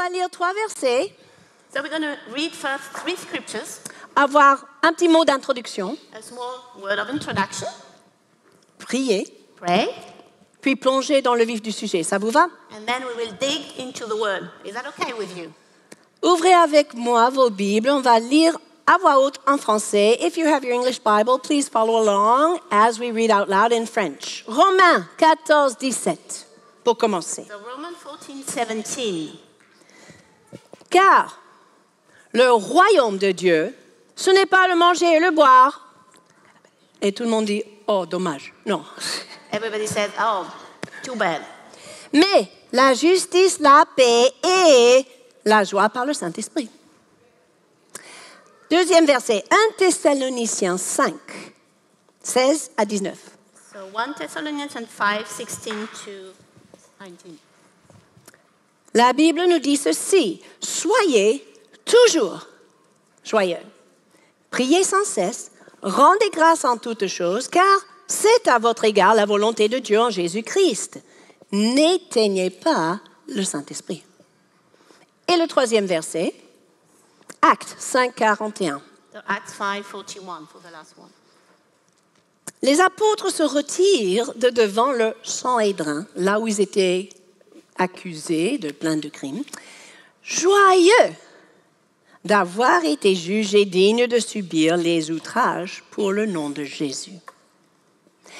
va lire 3 versets, So we're going to read first 3 scriptures, avoir un petit mot d'introduction, a small word of introduction, prier, pray, puis plonger dans le vif du sujet. Ça vous va? and then we will dig into the word. Is that okay with you? Ouvrez avec moi vos Bibles. On va lire à voix haute en français. If you have your English Bible, please follow along as we read out loud in French. Romains 14, 17, pour commencer. So Romans 14:17. Car le royaume de Dieu, ce n'est pas le manger et le boire. Et tout le monde dit, oh, dommage. Non. Everybody says, oh, too bad. Mais la justice, la paix et la joie par le Saint-Esprit. Deuxième verset, 1 Thessaloniciens 5, 16 à 19. So 1 Thessalonians 5:16 to 19. La Bible nous dit ceci, soyez toujours joyeux, priez sans cesse, rendez grâce en toutes choses, car c'est à votre égard la volonté de Dieu en Jésus-Christ. N'éteignez pas le Saint-Esprit. Et le troisième verset, Actes 5, 41. So Acts 5:41 for the last one. Les apôtres se retirent de devant le Sanhédrin, là où ils étaient accusés de plein de crimes, joyeux d'avoir été jugés dignes de subir les outrages pour le nom de Jésus.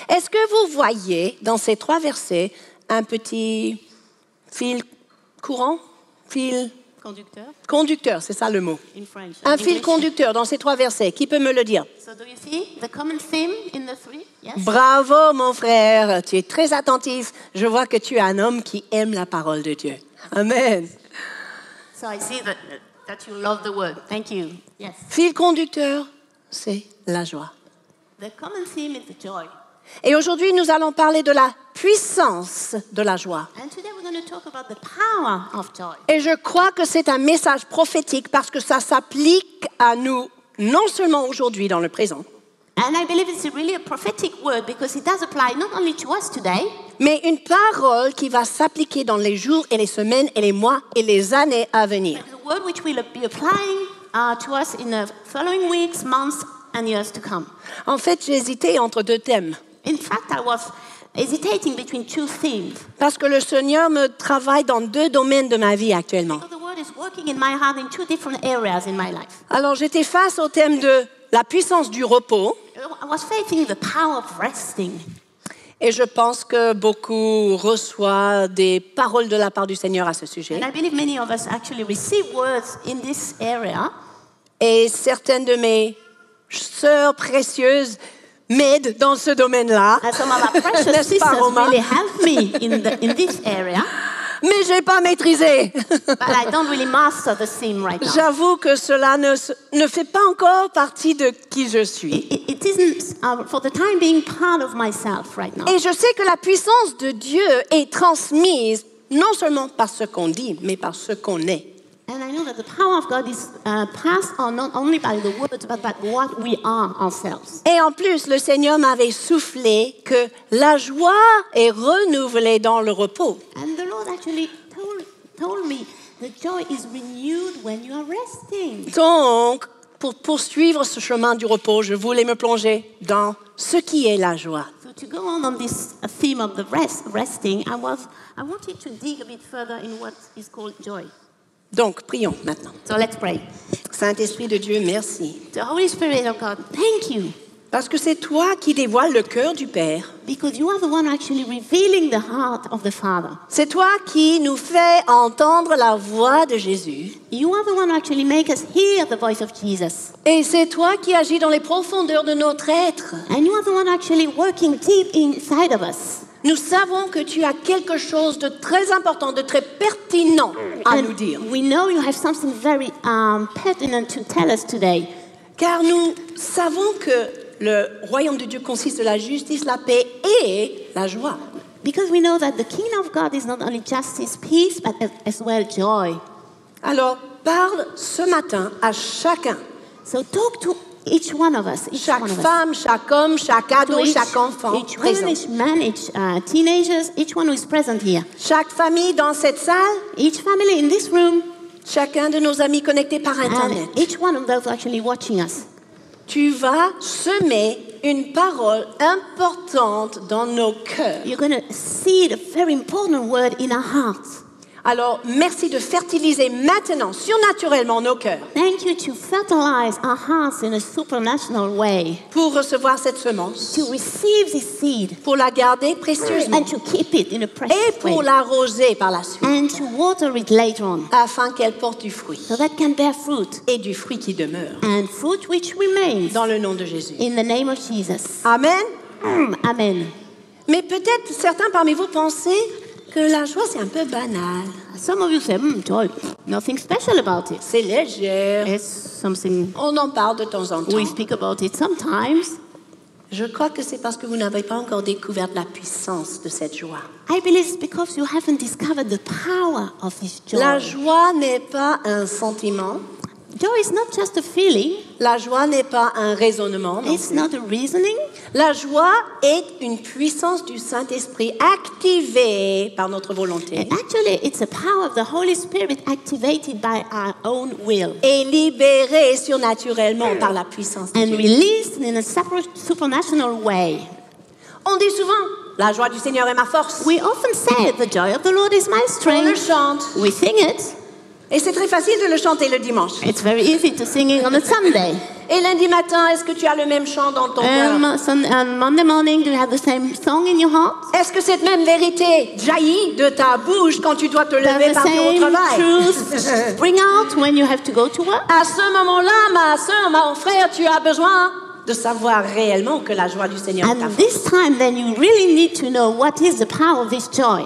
Est-ce que vous voyez dans ces 3 versets un petit fil courant, fil conducteur, c'est ça le mot. In French. Un fil conducteur dans ces 3 versets, qui peut me le dire? So do you see the common theme in the 3? Yes. Bravo mon frère, tu es très attentif. Je vois que tu es un homme qui aime la parole de Dieu. Amen. So I see that you love the word. Thank you. Yes. Fil conducteur, c'est la joie. The common theme is the joy. Et aujourd'hui, nous allons parler de la puissance de la joie. And today we're going to talk about the power of joy. Et je crois que c'est un message prophétique parce que ça s'applique à nous, non seulement aujourd'hui dans le présent, And I believe it's really a prophetic word because it does apply not only to us today, mais une parole qui va s'appliquer dans les jours et les semaines et les mois et les années à venir. but the word which will be applying to us in the following weeks, months, and years to come. En fait, j'ai hésité entre 2 thèmes In fact, I was hesitating between 2 themes. parce que le Seigneur me travaille dans 2 domaines de ma vie actuellement. So the word is working in my heart in 2 different areas in my life. Alors, j'étais face au thème de la puissance du repos. I was facing the power of resting. Et je pense que beaucoup reçoivent des paroles de la part du Seigneur à ce sujet. And I believe many of us actually receive words in this area. Et certaines de mes sœurs précieuses m'aident dans ce domaine-là. And some of our precious N'est-ce pas, sisters Romain? really help me in this area. Mais je n'ai pas maîtrisé. But I don't really master the theme right now. J'avoue que cela ne fait pas encore partie de qui je suis. It isn't, for the time being, part of myself right now. Et je sais que la puissance de Dieu est transmise non seulement par ce qu'on dit, mais par ce qu'on est. And I know that the power of God is passed on not only by the words, but by what we are ourselves. Et en plus, le Seigneur m'avait soufflé que la joie est renouvelée dans le repos. And the Lord actually told me the joy is renewed when you are resting. Donc, pour poursuivre ce chemin du repos, je voulais me plonger dans ce qui est la joie. So to go on this theme of the resting, I wanted to dig a bit further in what is called joy. Donc, prions maintenant. So let's pray. Saint-Esprit de Dieu, merci. The Holy Spirit of God, thank you. Parce que c'est toi qui dévoiles le cœur du Père. Because you are the one actually revealing the heart of the Father. C'est toi qui nous fais entendre la voix de Jésus. You are the one who actually make us hear the voice of Jesus. Et c'est toi qui agis dans les profondeurs de notre être. And you are the one actually working deep inside of us. Nous savons que tu as quelque chose de très important, de très pertinent à nous dire. We know you have something very pertinent to tell us today. Car nous savons que le royaume de Dieu consiste de la justice, la paix et la joie. Because we know that the kingdom of God is not only justice, peace, but as well joy. Alors, parle ce matin à chacun. So talk to each one of us. Chaque femme, chaque homme, chaque ado, chaque enfant each présent. woman, each man, each teenagers, each one who is present here. Chaque famille dans cette salle, Each family in this room, chacun de nos amis connectés par Internet, and each one of those actually watching us. tu vas semer une parole importante dans nos cœurs. You're going to seed a very important word in our hearts. Alors, merci de fertiliser maintenant, surnaturellement, nos cœurs Thank you to fertilize our hearts in a supernatural way, pour recevoir cette semence, to receive this seed pour la garder précieusement and to keep it in a et precious pour way, l'arroser par la suite, and to water it later on, afin qu'elle porte du fruit so that can bear fruit, et du fruit qui demeure. and fruit which remains, Dans le nom de Jésus. in the name of Jesus. Amen. Amen. Mais peut-être certains parmi vous pensez que la joie, c'est un peu banal. Some of you say, joy, nothing special about it. C'est léger. It's something On en parle de temps en temps. we speak about it sometimes. Je crois que c'est parce que vous n'avez pas encore découvert la puissance de cette joie. I believe it's because you haven't discovered the power of this joy. La joie n'est pas un sentiment. Joy is not just a feeling. La joie n'est pas un raisonnement. non It's plus. not a reasoning. La joie est une puissance du Saint-Esprit activée par notre volonté Actually, it's a power of the Holy Spirit activated by our own will et libérée surnaturellement par la puissance de and Dieu. released in a supernatural way. On dit souvent, la joie du Seigneur est ma force. We often say, the joy of the Lord is my On le strength. chante. We sing it. Et c'est très facile de le chanter le dimanche. It's very easy to sing it on a Sunday. Et lundi matin, est-ce que tu as le même chant dans ton cœur? Monday morning, do you have the same song in your heart? Est-ce que cette même vérité jaillit de ta bouche quand tu dois te Does lever the partir au same travail? truth spring out when you have to go to work? À ce moment-là, ma soeur, mon frère, tu as besoin de savoir réellement que la joie du Seigneur est ta And force. this time, then you really need to know what is the power of this joy.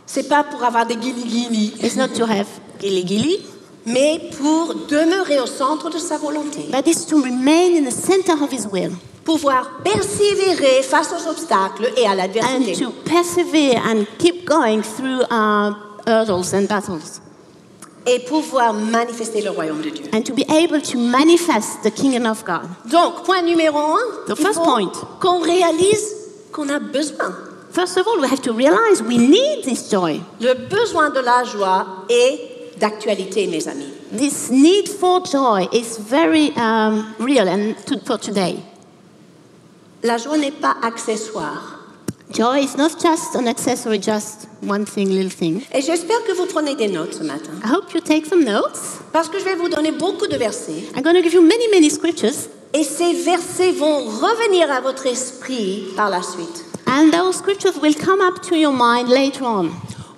C'est pas pour avoir des guili-guili, It's not to have gilly, mais pour demeurer au centre de sa volonté. but it's to remain in the center of His will Pouvoir persévérer face aux obstacles et à and l'adversité. to persevere and keep going through hurdles and battles Et pouvoir manifester le royaume de Dieu. and to be able to manifest the kingdom of God. Donc, point numéro 1, The first point. qu'on réalise qu'on a besoin. First of all, we have to realize we need this joy. Le besoin de la joie est d'actualité, mes amis. This need for joy is very real and for today. La joie n'est pas accessoire. Joy is not just an accessory, just one thing, little thing. Et j'espère que vous prenez des notes ce matin. I hope you take some notes. Parce que je vais vous donner beaucoup de versets. I'm going to give you many, many scriptures, Et ces versets vont revenir à votre esprit par la suite. and those scriptures will come up to your mind later on.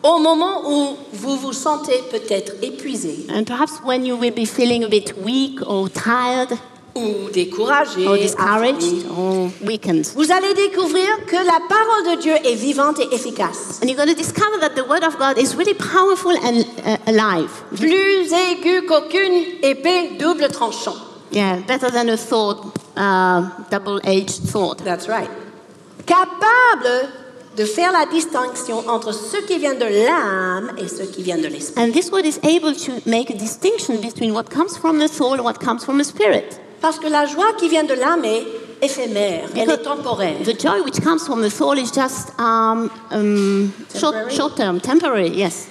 Au moment où vous vous sentez peut-être épuisé And perhaps when you will be feeling a bit weak or tired ou découragé, or discouraged affligé, or weakened. vous allez découvrir que la parole de Dieu est vivante et efficace. And you're going to discover that the Word of God is really powerful and alive. Plus aigu qu'aucune épée double tranchant. Yeah, better than a sword, double-edged sword. That's right. Capable de faire la distinction entre ce qui vient de l'âme et ce qui vient de l'esprit. And this Word is able to make a distinction between what comes from the soul and what comes from the spirit. Parce que la joie qui vient de l'âme est éphémère, elle est Because temporaire. the joy which comes from the soul is just short term, temporary, yes.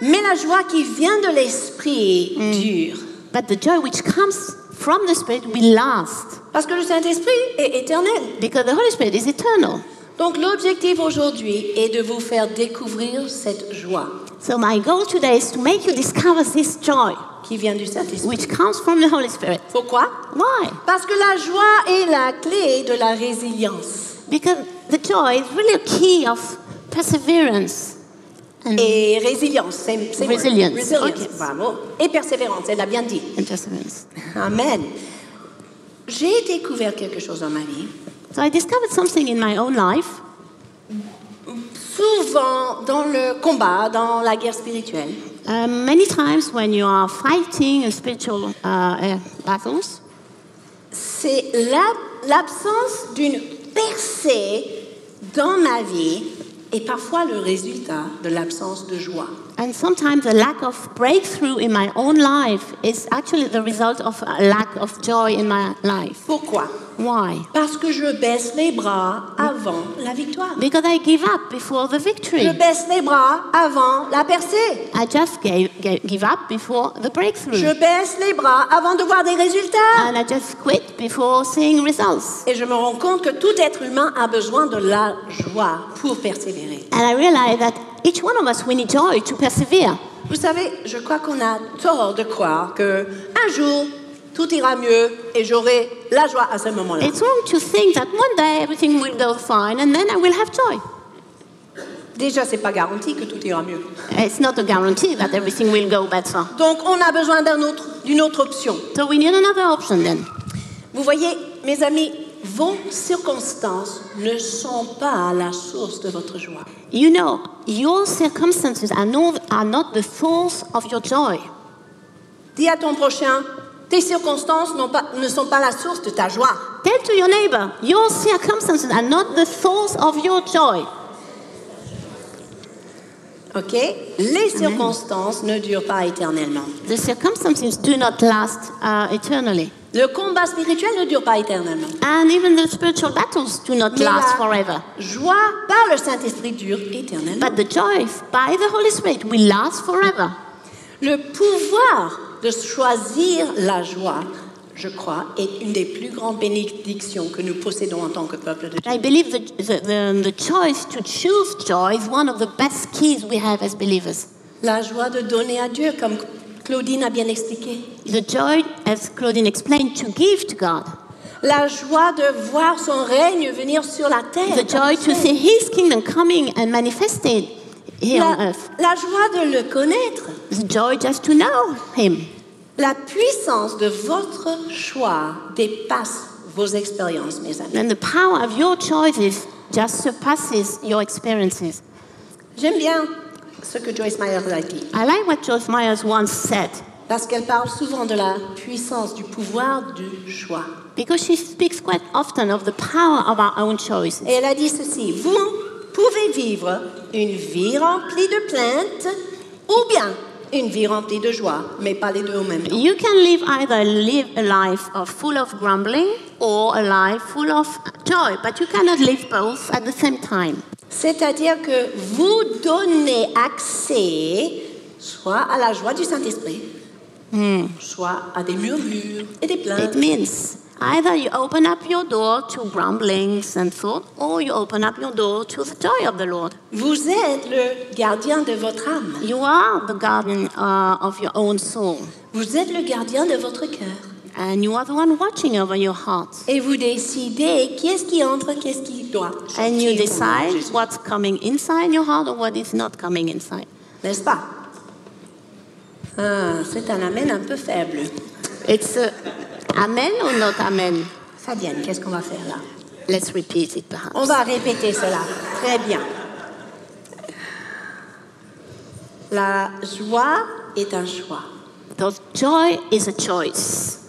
Mais la joie qui vient de l'esprit dure. But the joy which comes from the spirit will last Parce que le Saint-Esprit est éternel. because the Holy Spirit is eternal. Donc l'objectif aujourd'hui est de vous faire découvrir cette joie So my goal today is to make you discover this joy qui vient du Saint-Esprit. which comes from the Holy Spirit. Pourquoi? Why? Parce que la joie est la clé de la résilience. Because the joy is really a key of perseverance. Et résilience, c'est Résilience, Résilience, ok. bravo. Et persévérance, elle l'a bien dit. And perseverance. Amen. J'ai découvert quelque chose dans ma vie. So I discovered something in my own life. Souvent dans le combat, dans la guerre spirituelle, Many times when you are fighting spiritual battles, c'est l'absence d'une percée dans ma vie est parfois le résultat de l'absence de joie. and sometimes the lack of breakthrough in my own life is actually the result of a lack of joy in my life. Pourquoi? Why? Parce que je baisse les bras avant la victoire. Because I give up before the victory. Je baisse les bras avant la percée. I just give up before the breakthrough. Je baisse les bras avant de voir des résultats. And I just quit before seeing results. Et je me rends compte que tout être humain a besoin de la joie pour persévérer. And I realize that each one of us, we need joy to persevere. Vous savez, je crois qu'on a tort de croire que un jour, tout ira mieux et j'aurai la joie à ce moment-là. It's wrong to think that one day everything will go fine and then I will have joy. Déjà, c'est pas garanti que tout ira mieux. It's not a guarantee that everything will go better. Donc, on a besoin d'une autre option. So we need another option then. Vous voyez, mes amis, vos circonstances ne sont pas la source de votre joie. You know, your circumstances are not the source of your joy. Dis à ton prochain, tes circonstances ne sont pas la source de ta joie. Tell to your neighbor, your circumstances are not the source of your joy. Ok? Les circonstances ne durent pas éternellement. The circumstances do not last eternally. Le combat spirituel ne dure pas éternellement. And even the spiritual battles do not Mais last la forever. joie par le Saint-Esprit dure éternellement. But the joy by the Holy Spirit will last forever. Le pouvoir de choisir la joie, je crois, est une des plus grandes bénédictions que nous possédons en tant que peuple de Dieu. I believe the choice to choose joy is one of the best keys we have as believers. La joie de donner à Dieu, comme Claudine a bien expliqué. The joy, as Claudine explained, to give to God. La joie de voir son règne venir sur la terre. The joy to see His kingdom coming and manifested here on earth. La joie de le connaître. The joy just to know Him. La puissance de votre choix dépasse vos expériences, mes amis. And the power of your choices just surpasses your experiences. J'aime bien ce que Joyce Meyer a dit, I like what Joyce Myers once said, parce qu'elle parle souvent de la puissance du pouvoir du choix. because she speaks quite often of the power of our own choices. Et elle a dit ceci: vous pouvez vivre une vie remplie de plaintes ou bien une vie remplie de joie, mais pas les deux en même temps. You can live a life full of grumbling or a life full of joy, but you cannot live both at the same time. C'est-à-dire que vous donnez accès soit à la joie du Saint-Esprit, soit à des murmures et des plaintes. It means either you open up your door to grumblings and thought, or you open up your door to the joy of the Lord. Vous êtes le gardien de votre âme. You are the guardian of your own soul, Vous êtes le gardien de votre cœur. and you are the one watching over your heart. Et vous décidez qu'est-ce qui entre, qu'est-ce qui doit sortir. And you pour decide Jésus. what's coming inside your heart or what is not coming inside. N'est-ce pas? Ah, c'est un amen un peu faible. It's amen or not amen? Fabienne, qu'est-ce qu'on va faire là? Let's repeat it perhaps. On va répéter cela. Très bien. La joie est un choix. Because joy is a choice.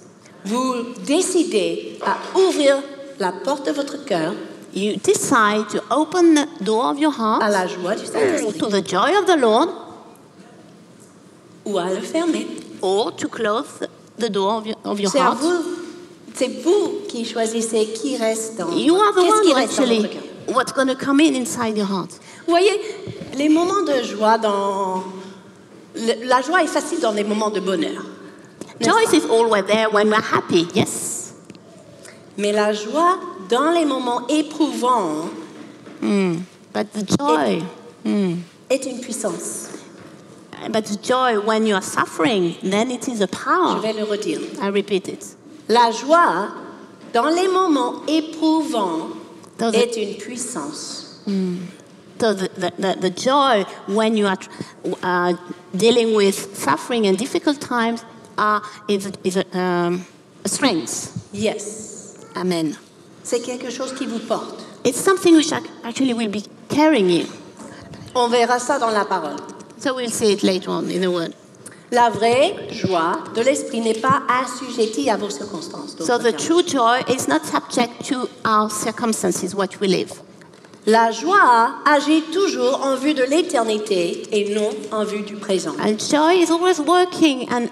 Vous décidez à ouvrir la porte de votre cœur You decide to open the door of your à heart la joie du Saint-Esprit to the joy of the Lord, ou à le fermer. or to close the door of your C'est à heart. vous. C'est vous qui choisissez qui reste dans You are the qu'est-ce one qui who reste dans actually votre cœur. what's going to come inside your heart. Vous voyez, les moments de joie la joie est facile dans les moments de bonheur. N'est-ce Joy pas? is always there when we're happy, yes. Mais la joie dans les moments éprouvants But the joy, est une puissance. but the joy when you are suffering, then it is a Je power. vais le redire. I repeat it. La joie dans les moments éprouvants Does est une puissance. So the joy when you are dealing with suffering and difficult times is a strength. Yes. Amen. C'est quelque chose qui vous porte. It's something which actually will be carrying you. On verra ça dans la parole. So we'll see it later on in the word. La vraie joie de l'esprit n'est pas assujettie à vos circonstances. So d'autres the termes. true joy is not subject to our circumstances, what we live. La joie agit toujours en vue de l'éternité et non en vue du présent. And joy is always working and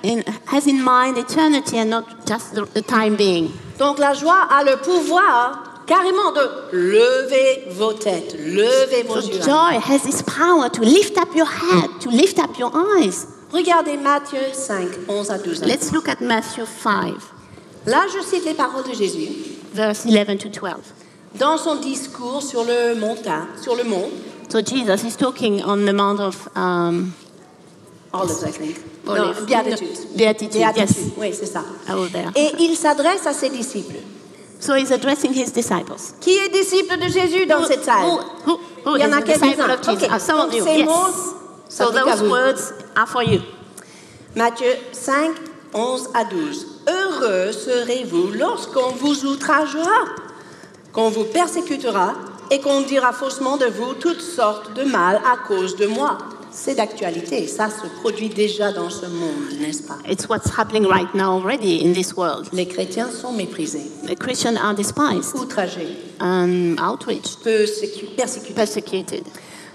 has in mind eternity and not just the time being. Donc la joie a le pouvoir carrément de lever vos têtes, lever vos So yeux. joy has this power to lift up your head, to lift up your eyes. Regardez Matthieu 5, 11 à 12. Let's look at Matthew 5, Là, je cite les paroles de Jésus verse 11 to 12. dans son discours sur le mont. So Jesus is talking on the Mount of Olives, I think. Olives. Non, Beatitudes. Beatitudes, yes. Oui, c'est ça. I will there. Et il s'adresse à ses disciples. So he's addressing his disciples. Qui est disciple de Jésus dans cette salle? Who Il y en is a the disciple quelques-uns. of Jesus? Ok. Some of Donc, you, ces yes. mots So s'appliquent à those vous. words are for you. Matthieu 5, 11 à 12. Heureux serez-vous lorsqu'on vous outragera, qu'on vous persécutera et qu'on dira faussement de vous toutes sortes de mal à cause de moi. C'est d'actualité, ça se produit déjà dans ce monde, n'est-ce pas? It's what's happening right now already in this world. Les chrétiens sont méprisés, The Christians are despised outragés, and outraged, persécutés. persecuted.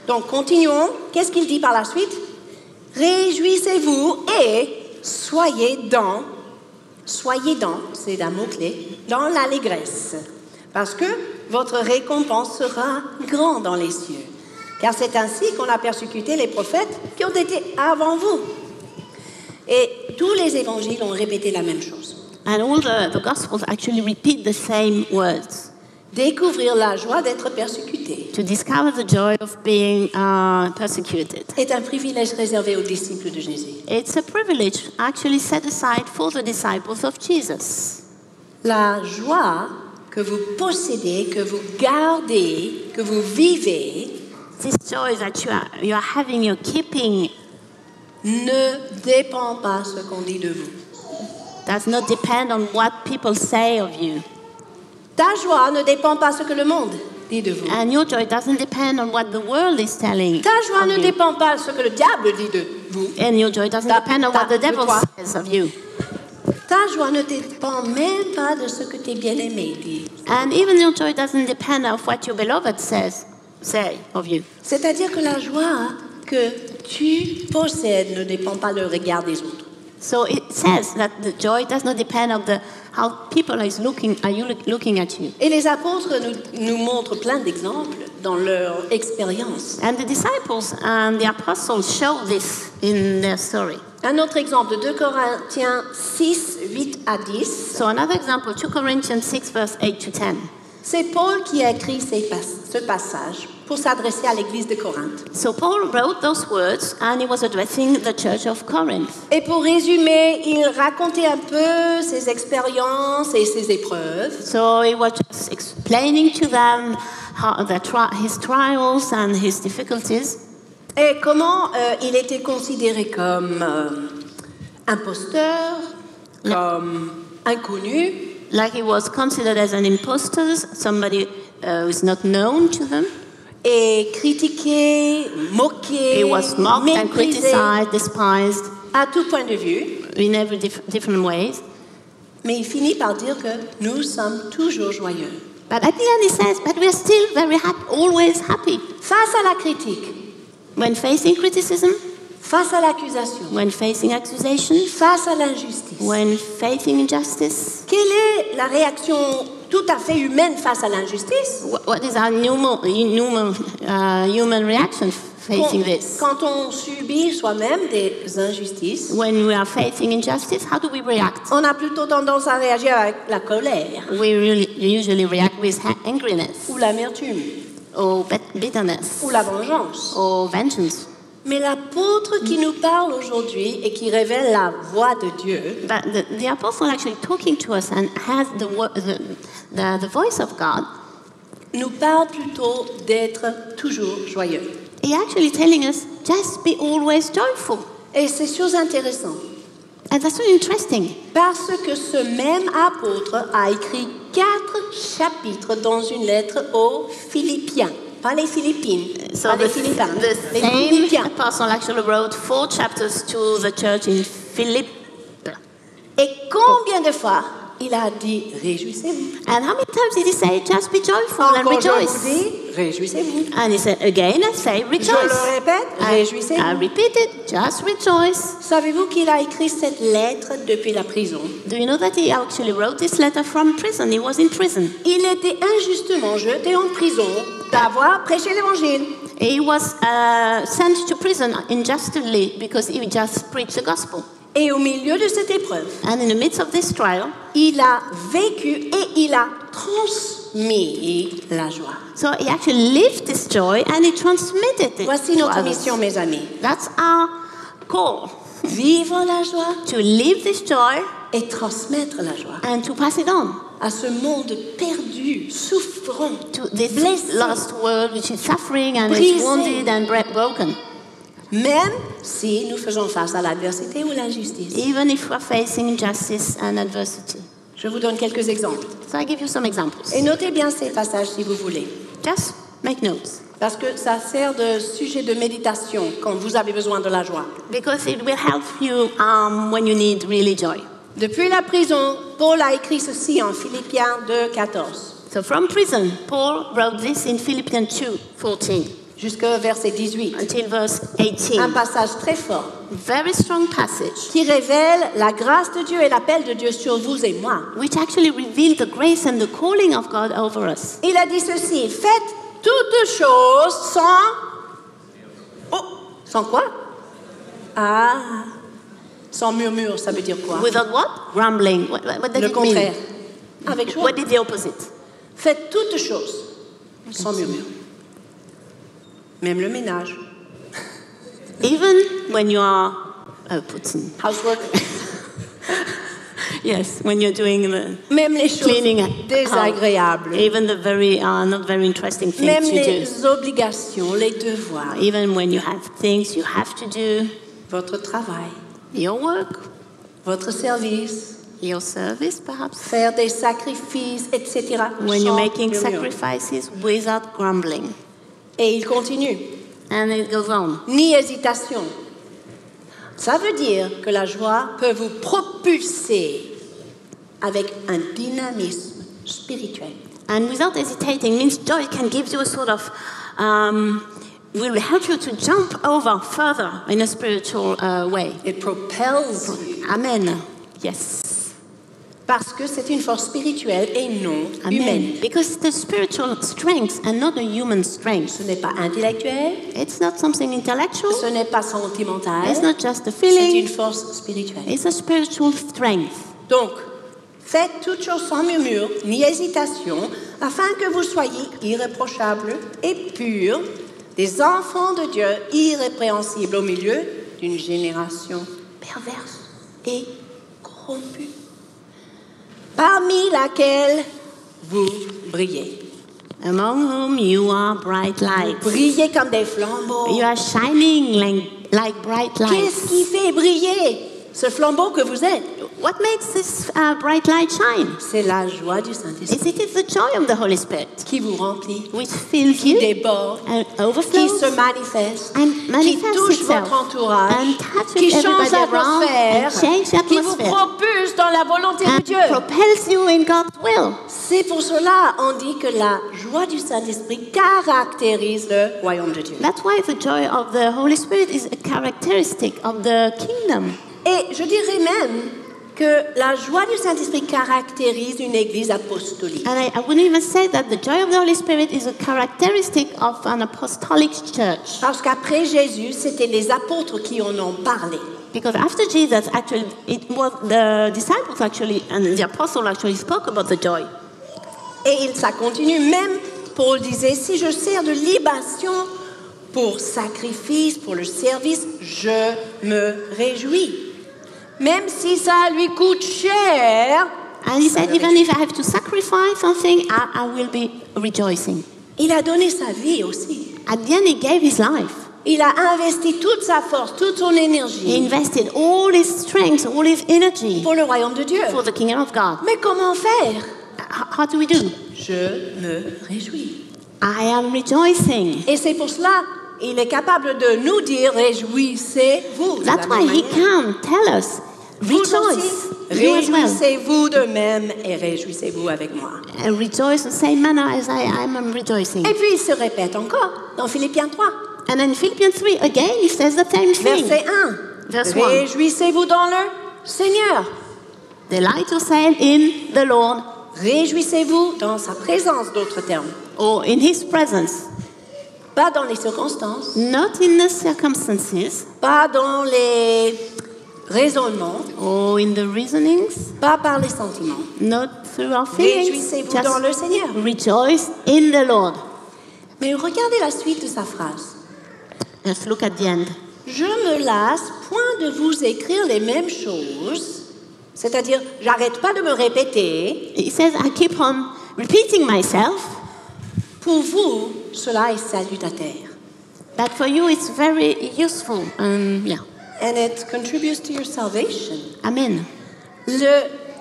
Donc continuons. Qu'est-ce qu'il dit par la suite? Réjouissez-vous et soyez dans, c'est un mot-clé, dans l'allégresse. Parce que votre récompense sera grande dans les cieux. Car c'est ainsi qu'on a persécuté les prophètes qui ont été avant vous. Et tous les évangiles ont répété la même chose. And all the Gospels actually repeat the same words. Découvrir la joie d'être persécuté To discover the joy of being persecuted. est un privilège réservé aux disciples de Jésus. It's a privilege actually set aside for the disciples of Jesus. La joie que vous possédez, que vous gardez, que vous vivez, This joy that you are having, you're keeping, ne dépend pas de ce qu'on dit de vous. does not depend on what people say of you. Ta joie ne dépend pas de ce que le monde dit de vous. And your joy doesn't depend on what the world is telling Ta joie of ne you. dépend pas de ce que le diable dit de vous. And your joy doesn't depend on what the devil says of you. Ta joie ne dépend même pas de ce que tes bien-aimés disent. And even your joy doesn't depend on what your beloved say of you. C'est-à-dire que la joie que tu possèdes ne dépend pas du regard des autres. So it says that the joy does not depend on how people are looking at you. Et les apôtres nous montrent plein d'exemples dans leur expérience. And the disciples and the apostles show this in their story. Un autre exemple de 2 Corinthiens 6, 8 à 10. So another example, 2 Corinthians 6, verse 8 to 10. C'est Paul qui a écrit ce passage pour s'adresser à l'église de Corinthe. So Paul wrote those words and he was addressing the church of Corinth. Et pour résumer, il racontait un peu ses expériences et ses épreuves. So he was just explaining to them his trials and his difficulties. Et comment il était considéré comme imposteur, comme inconnu. Like he was considered as an impostor, somebody who is not known to them. Et critiqué, moqué, He was mocked and méprisé criticized, despised à tout point de vue. in every different ways. Mais il finit par dire que nous sommes toujours joyeux. But at the end he says, but we are still very happy, always happy. Face à la critique, When facing criticism, face à l'accusation, when facing accusations, face à l'injustice. when facing injustice, Quelle est la réaction tout à fait humaine face à l'injustice? what is our human reaction facing this? Quand on subit soi-même des injustices, When we are facing injustice, how do we react? on a plutôt tendance à réagir avec la colère We usually react with angriness ou l'amertume or bitterness ou la vengeance. or vengeance. Mais l'apôtre qui nous parle aujourd'hui et qui révèle la voix de Dieu But the apostle actually talking to us and has the voice of God. nous parle plutôt d'être toujours joyeux. He actually telling us, just be always joyful. Et c'est chose intéressante And that's so interesting. parce que ce même apôtre a écrit 4 chapitres dans une lettre aux Philippiens. Pas les Philippines, So pas les the Philippins, les same Philippiens. apostle actually wrote 4 chapters to the church in Philippi. Et combien de fois il a dit réjouissez-vous? And how many times did he say, just be joyful and Encore je vous rejoice? dis, réjouissez-vous. And he said, again, I say, Je rejoice. le répète, I réjouissez-vous. repeat it, just rejoice. Savez-vous qu'il a écrit cette lettre depuis la prison? Do you know that he actually wrote this letter from prison? He was in prison. Il était injustement jeté en prison d'avoir prêché l'évangile. He was sent to prison unjustly because he just preached the gospel. Et au milieu de cette épreuve, And in the midst of this trial, il a vécu et il a transmis la joie. so he actually lived this joy and he transmitted it Voici to notre others. mission, mes amis. That's our call, Vivre la joie to live this joy et transmettre la joie and to pass it on à ce monde perdu, souffrant, to this blessé, lost world which is suffering and Brisé. is wounded and broken. même si nous faisons face à l'adversité ou l'injustice. Even if we're facing injustice and adversity. Je vous donne quelques exemples. So I give you some examples. Et notez bien ces passages si vous voulez, Just make notes. parce que ça sert de sujet de méditation quand vous avez besoin de la joie. Because it will help you when you need really joy. Depuis la prison, Paul a écrit ceci en Philippiens 2:14 So from prison, Paul wrote this in Philippians 2:14 jusqu'au verset 18. until verse Un 18. passage très fort Very strong passage, qui révèle la grâce de Dieu et l'appel de Dieu sur vous et moi. which actually revealed the grace and the calling of God over us. Il a dit ceci, faites toutes choses sans... Oh, sans quoi? Ah, sans murmure, ça veut dire quoi? Without what? Grumbling. What does Le it contraire. mean? Avec joie. What is the opposite? Faites toutes choses sans murmure. Même le ménage. Even when you are putting, Housework. yes, when you're doing the Même les choses cleaning, désagréables. even the very not very interesting Même things you do. les obligations, les devoirs. Even when you have things you have to do, Votre travail, your work, votre service, your service perhaps, faire des sacrifices, etc. when you're sans making murmure. sacrifices without grumbling. Et il continue. And it goes on. Ni hésitation. Ça veut dire que la joie peut vous propulser avec un dynamisme spirituel. And without hesitating means joy can give you a sort of, will help you to jump over further in a spiritual way. It propels you. Amen. Yes. Parce que c'est une force spirituelle et non Amen. humaine. Because the spiritual strength and not a human strength. Ce n'est pas intellectuel, It's not something intellectual. ce n'est pas sentimental, It's not just a c'est une feeling. force spirituelle. It's a spiritual strength. Donc, faites toutes choses sans murmure ni hésitation, afin que vous soyez irréprochables et purs, des enfants de Dieu irrépréhensibles au milieu d'une génération perverse et corrompue, parmi laquelle vous brillez. Among whom you are bright lights. Brillez comme des flambeaux. You are shining like bright Qu'est-ce lights. qui fait briller ce flambeau que vous êtes? What makes this bright light shine? C'est la joie du Saint-Esprit It is the joy of the Holy Spirit, qui vous remplit, which fills qui you déborde, and qui overflows se manifeste, and qui manifests touche itself votre entourage, and touches qui change everybody around l'atmosphère, and change the qui vous atmosphere propulse dans la volonté de and Dieu. propels you in God's will. C'est pour cela on dit que la joie du Saint-Esprit caractérise le royaume de Dieu. That's why the joy of the Holy Spirit is a characteristic of the kingdom. Et je dirais même que la joie du Saint-Esprit caractérise une église apostolique. And I wouldn't even say that the joy of the Holy Spirit is a characteristic of an apostolic church. Parce qu'après Jésus, c'était les apôtres qui en ont parlé. Because after Jesus, actually, it was the disciples actually and the apostles actually spoke about the joy. Et ça continue, même Paul disait, si je sers de libation pour sacrifice, pour le service, je me réjouis. Même si ça lui coûte cher. And he said, even if I have to sacrifice something, I will be rejoicing. Il a donné sa vie aussi. At the end, he gave his life. Il a investi toute sa force, toute son He énergie invested all his strength, all his energy pour le royaume de Dieu. for the kingdom of God. Mais comment faire? How do we do? Je me réjouis. I am rejoicing. Et c'est pour cela il est capable de nous dire réjouissez-vous. De la That's why même he manière. can tell us, Vous aussi, rejoice. You as well. Réjouissez-vous de même et réjouissez-vous avec moi. And rejoice in the same manner as I am rejoicing. Et puis il se répète encore dans Philippiens 3, And then Philippians 3, again, he says the same thing. verset 1. Verse 1. Réjouissez-vous dans le Seigneur. Delight yourself in the Lord, Réjouissez-vous dans sa présence, d'autres termes. or in his presence. Pas dans les circonstances, Not in the circumstances, pas dans les raisonnements, or in the reasonings, pas par les sentiments. not through our feelings. Réjouissez-vous dans le Seigneur. Rejoice in the Lord. Mais regardez la suite de sa phrase. Let's look at the end. Je me lasse point de vous écrire les mêmes choses, c'est-à-dire j'arrête pas de me répéter. He says, I keep on repeating myself, Pour vous, cela est salutaire. but for you it's very useful. Yeah. And it contributes to your salvation. Amen.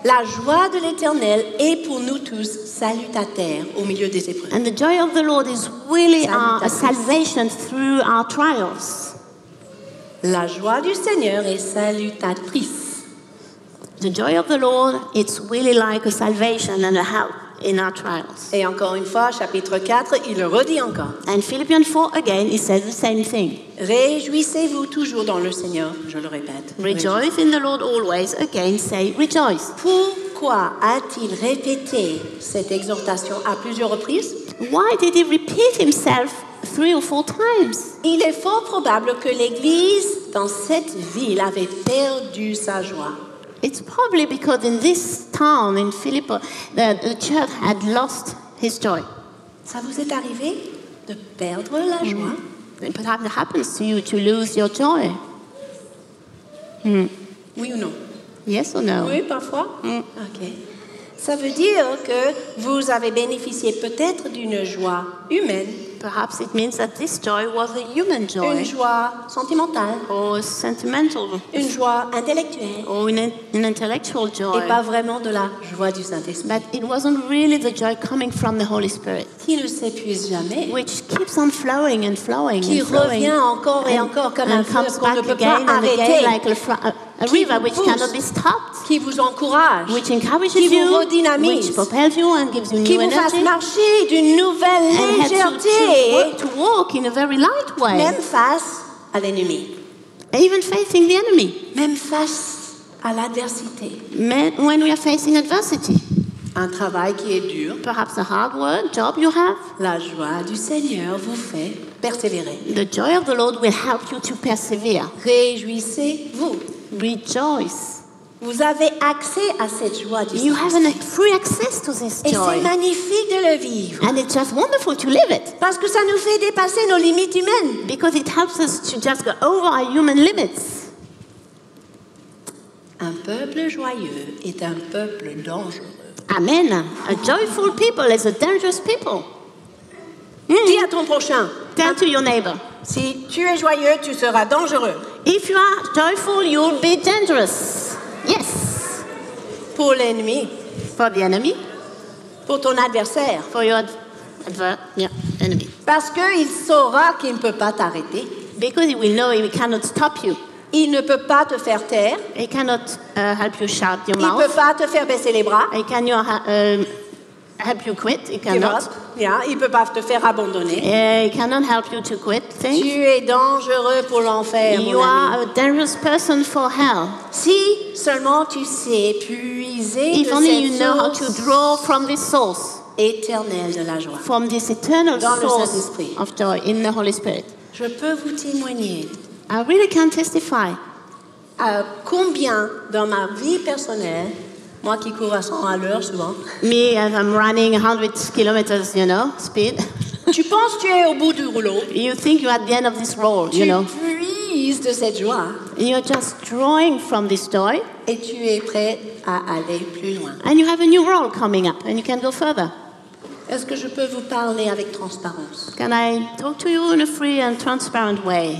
La joie de l'Éternel est pour nous tous salutaire au milieu des épreuves. And the joy of the Lord is really a Salutatrice. salvation through our trials. La joie du Seigneur est salutatrice. The joy of the Lord, it's really like a salvation and a help in our trials. Et encore une fois, chapitre 4, il le redit encore. And Philippians 4, again, it says the same thing. Réjouissez-vous toujours dans le Seigneur, je le répète. Rejoice in the Lord always. Again, say rejoice. Pourquoi a-t-il répété cette exhortation à plusieurs reprises? Why did he repeat himself 3 or 4 times? Il est fort probable que l'Église dans cette ville avait perdu sa joie. It's probably because in this town, in Philippi, the church had lost his joy. Ça vous est arrivé de perdre la joie? And perhaps it happens to you to lose your joy. Oui ou non? Yes or no? Oui, parfois. Ok. Ça veut dire que vous avez bénéficié peut-être d'une joie humaine, Perhaps it means that this joy was a human une joy, joie sentimentale, or sentimental, une joie intellectuelle, or an intellectual joy. et pas vraiment de la joie du Saint-Esprit, But it wasn't really the joy coming from the Holy Spirit, qui ne s'épuise jamais, which keeps on flowing and flowing qui and flowing. revient encore et encore comme un And fleuve comes qu'on ne back peut again pas and again arrêter, like a Qui river vous which pousse. cannot be stopped, qui vous encourage, which encourages qui vous you, redynamise, which propels you and gives you qui new vous fasse energy, marcher d'une nouvelle and helps légèreté, you to walk in a very light way, même face à l'ennemi, even facing the enemy, même face à l'adversité. when we are facing adversity. Un travail qui est dur, Perhaps a hard work job you have. la joie du Seigneur vous fait persévérer. The joy of the Lord will help you to persevere. Réjouissez-vous. Rejoice. Vous avez accès à cette joie du You have Seigneur. free access to this Et c'est joy. magnifique de le vivre. And it's just wonderful to live it Parce que ça nous fait dépasser nos limites humaines. because it helps us to just go over our human limits. Un peuple joyeux est un peuple dangereux. Amen. A joyful people is a dangerous people. Dis à ton prochain, Tell to your neighbor. si tu es joyeux, tu seras dangereux. If you are joyful, you'll be dangerous. Yes. Pour l'ennemi, For the enemy, pour ton adversaire. for your enemy. Parce qu'il saura qu'il ne peut pas t'arrêter. Because he will know he cannot stop you. Il ne peut pas te faire taire. He cannot help you shut your Il ne peut mouth. pas te faire baisser les bras. He cannot help you quit. He Give cannot. up. Yeah, il ne peut pas te faire abandonner. He cannot help you to quit Tu things. es dangereux pour l'enfer, You mon are ami. a dangerous person for hell. Si seulement tu sais puiser If de only you cette know how to source draw from this source, éternelle de la joie. from this eternal Dans le source Saint-Esprit. of joy in the Holy Spirit. Je peux vous témoigner I really can testify à combien dans ma vie personnelle, moi qui cours à 100 à l'heure souvent, me as I'm running 100 kilometers, speed. tu penses que tu es au bout du rouleau, You think you're at the end of this road, tu puises de cette joie You're just drawing from this joy, et tu es prêt à aller plus loin. and you have a new role coming up, and you can go further. Est-ce que je peux vous parler avec transparence? Can I talk to you in a free and transparent way?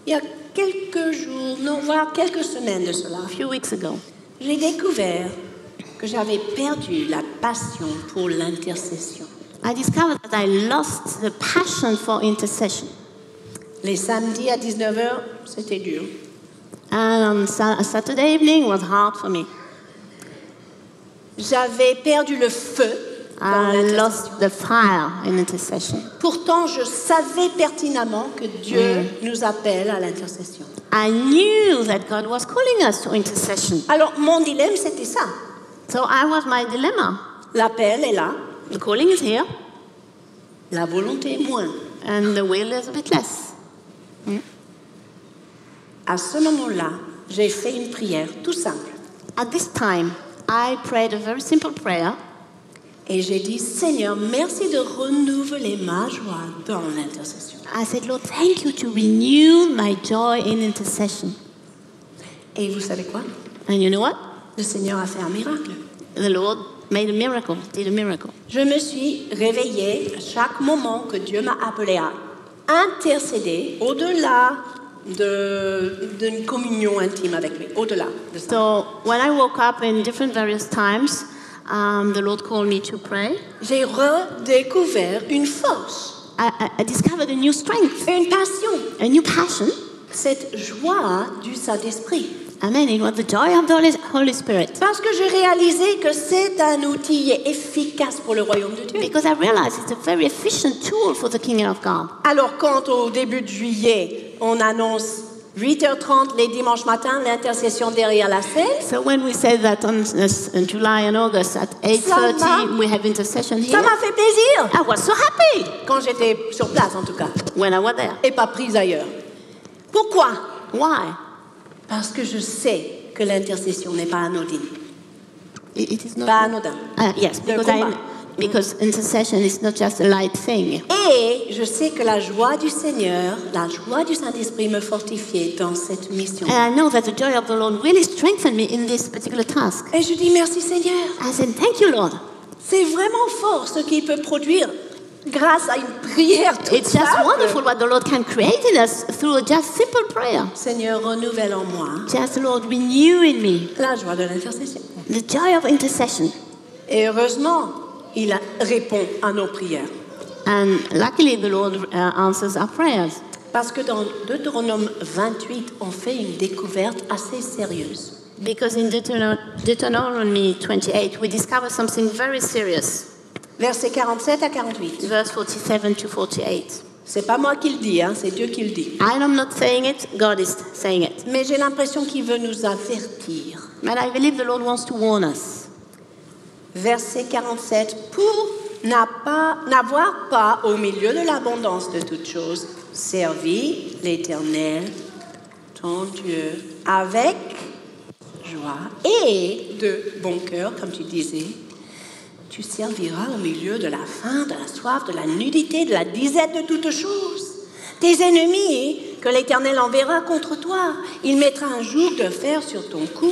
Il y a quelques jours, non, voire quelques semaines de cela, A few weeks ago, j'ai découvert que j'avais perdu la passion pour l'intercession. I discovered that I lost the passion for intercession. Les samedis à 19h, c'était dur. And on Saturday evening was hard for me. J'avais perdu le feu dans I l'intercession. lost the fire in intercession. Pourtant, je savais pertinemment que Dieu nous appelle à l'intercession. I knew that God was calling us to intercession. Alors, mon dilemme, c'était ça. So I was my dilemma. L'appel est là, The calling is here, la volonté moins. and the will is a bit less. À ce moment-là, j'ai fait une prière tout simple. At this time, I prayed a very simple prayer. Et j'ai dit, Seigneur, merci de renouveler ma joie dans l'intercession. I said, Lord, thank you to renew my joy in intercession. Et vous savez quoi? And you know what? Le Seigneur a fait un miracle. The Lord made a miracle, did a miracle. Je me suis réveillée à chaque moment que Dieu m'a appelée à intercéder au-delà d'une communion intime avec lui, au-delà de ça. So when I woke up in different various times, the Lord called me to pray. J'ai redécouvert une force, I discovered a new strength, une passion, a new passion. cette joie du Saint-Esprit. Amen. It was the joy of the Holy Spirit. Parce que j'ai réalisé que c'est un outil efficace pour le royaume de Dieu. Because I realized it's a very efficient tool for the kingdom of God. Alors quand au début de juillet, on annonce 8h30 les dimanches matins, l'intercession derrière la scène, So when we said that in July and August at 8:30 we have intercession ça here, m'a fait plaisir. I was so happy Quand j'étais sur place en tout cas, when I was there. et pas prise ailleurs. Pourquoi? Why? Parce que je sais que l'intercession n'est pas anodine. It is not. Pas anodin. Yes, Le combat. because intercession is not just a light thing. Et je sais que la joie du Seigneur, la joie du Saint-Esprit me fortifiait dans cette mission. And I know that the joy of the Lord really strengthened me in this particular task. Et je dis merci Seigneur. I said, thank you, Lord. C'est vraiment fort ce qu'il peut produire grâce à une prière toute It's just simple. wonderful what the Lord can create in us through a just simple prayer. Seigneur, renouvelle en moi Just, Lord, renew in me la joie de l'intercession. the joy of intercession. Et heureusement, il répond à nos prières. And luckily, the Lord answers our prayers. Parce que dans Deutéronome 28, on fait une découverte assez sérieuse. Because in Deuteronomy 28, we discover something very serious. Versets 47 à 48. Verse 47 to 48. C'est pas moi qui le dis, hein, c'est Dieu qui le dit. I am not saying it, God is saying it. Mais j'ai l'impression qu'il veut nous avertir. But I believe the Lord wants to warn us. Verset 47. Pour n'avoir pas au milieu de l'abondance de toutes choses servi l'Éternel, ton Dieu, avec joie et de bon cœur, comme tu disais, tu serviras au milieu de la faim, de la soif, de la nudité, de la disette de toutes choses. Tes ennemis que l'Éternel enverra contre toi, il mettra un joug de fer sur ton cou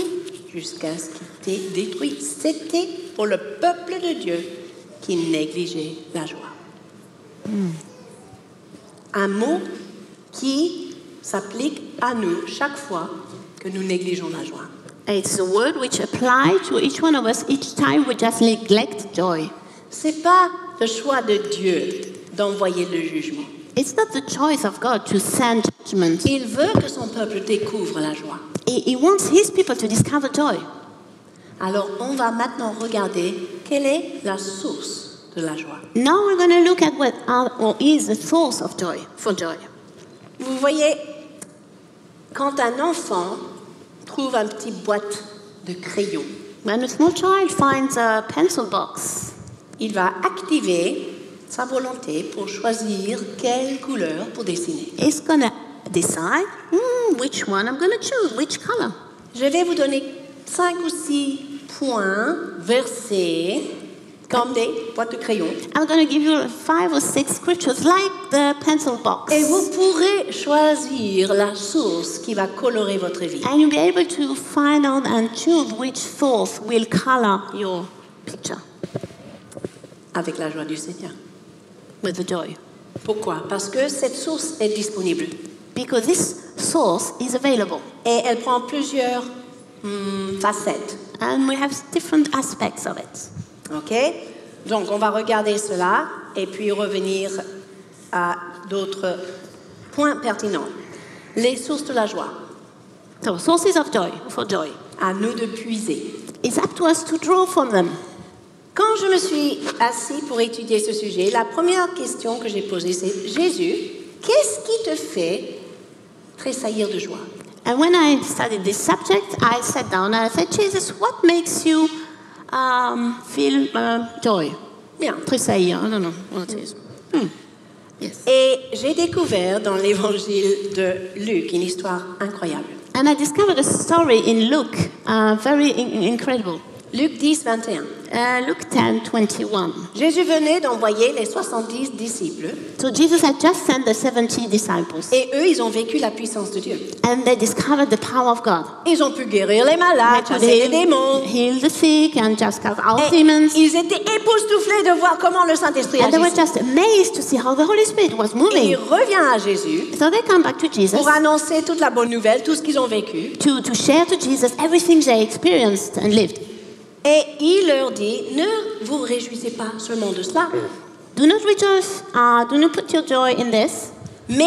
jusqu'à ce qu'il t'ait détruit. C'était pour le peuple de Dieu qui négligeait la joie. Un mot qui s'applique à nous chaque fois que nous négligeons la joie. It's a word which applies to each one of us each time we just neglect joy. C'est pas le choix de Dieu d'envoyer le jugement. It's not the choice of God to send judgment. Il veut que son peuple découvre la joie. He wants his people to discover joy. Alors, on va maintenant regarder quelle est la source de la joie. Now we're going to look at what is the source of joy, for joy. Vous voyez, quand un enfant trouve un petit boîte de crayons, When a small child finds a pencil box, il va activer sa volonté pour choisir quelle couleur pour dessiner. he's going to decide which one I'm going to choose, which color. Je vais vous donner 5 ou 6 points versés comme des boîtes de crayons. I'm going to give you 5 or 6 scriptures like the pencil box. Et vous pourrez choisir la source qui va colorer votre vie. And you'll be able to find out and choose which source will color your picture Avec la joie du Seigneur. with the joy. Pourquoi? Parce que cette source est disponible. Because this source is available. Et elle prend plusieurs facettes. And we have different aspects of it. OK? Donc, on va regarder cela et puis revenir à d'autres points pertinents. Les sources de la joie. So, sources of joy, for joy. À nous de puiser. It's up to us to draw from them. Quand je me suis assis pour étudier ce sujet, la première question que j'ai posée, c'est Jésus, qu'est-ce qui te fait tressaillir de joie? And when I studied this subject, I sat down and I said, Jesus, what makes you feel joy? Bien. Tressaillir, I don't know what it is. Yes. Et j'ai découvert dans l'évangile de Luc une histoire incroyable. And I discovered a story in Luke, very incredible. Luc 10, 21. Luke 10:21. Jésus venait d'envoyer les 70 disciples So Jesus had just sent the 70 disciples, et eux, ils ont vécu la puissance de Dieu. and they discovered the power of God. Ils ont pu guérir les malades, They could chasser les démons. heal the sick and just cast out Et demons. ils étaient époustouflés de voir comment le Saint-Esprit And they were agissait. just amazed to see how the Holy Spirit was Et moving. il revient à Jésus So they come back to Jesus pour annoncer toute la bonne nouvelle, tout ce qu'ils ont vécu. to share to Jesus everything they experienced and lived. Et il leur dit, ne vous réjouissez pas seulement de cela, Do not rejoice, do not put your joy in this, mais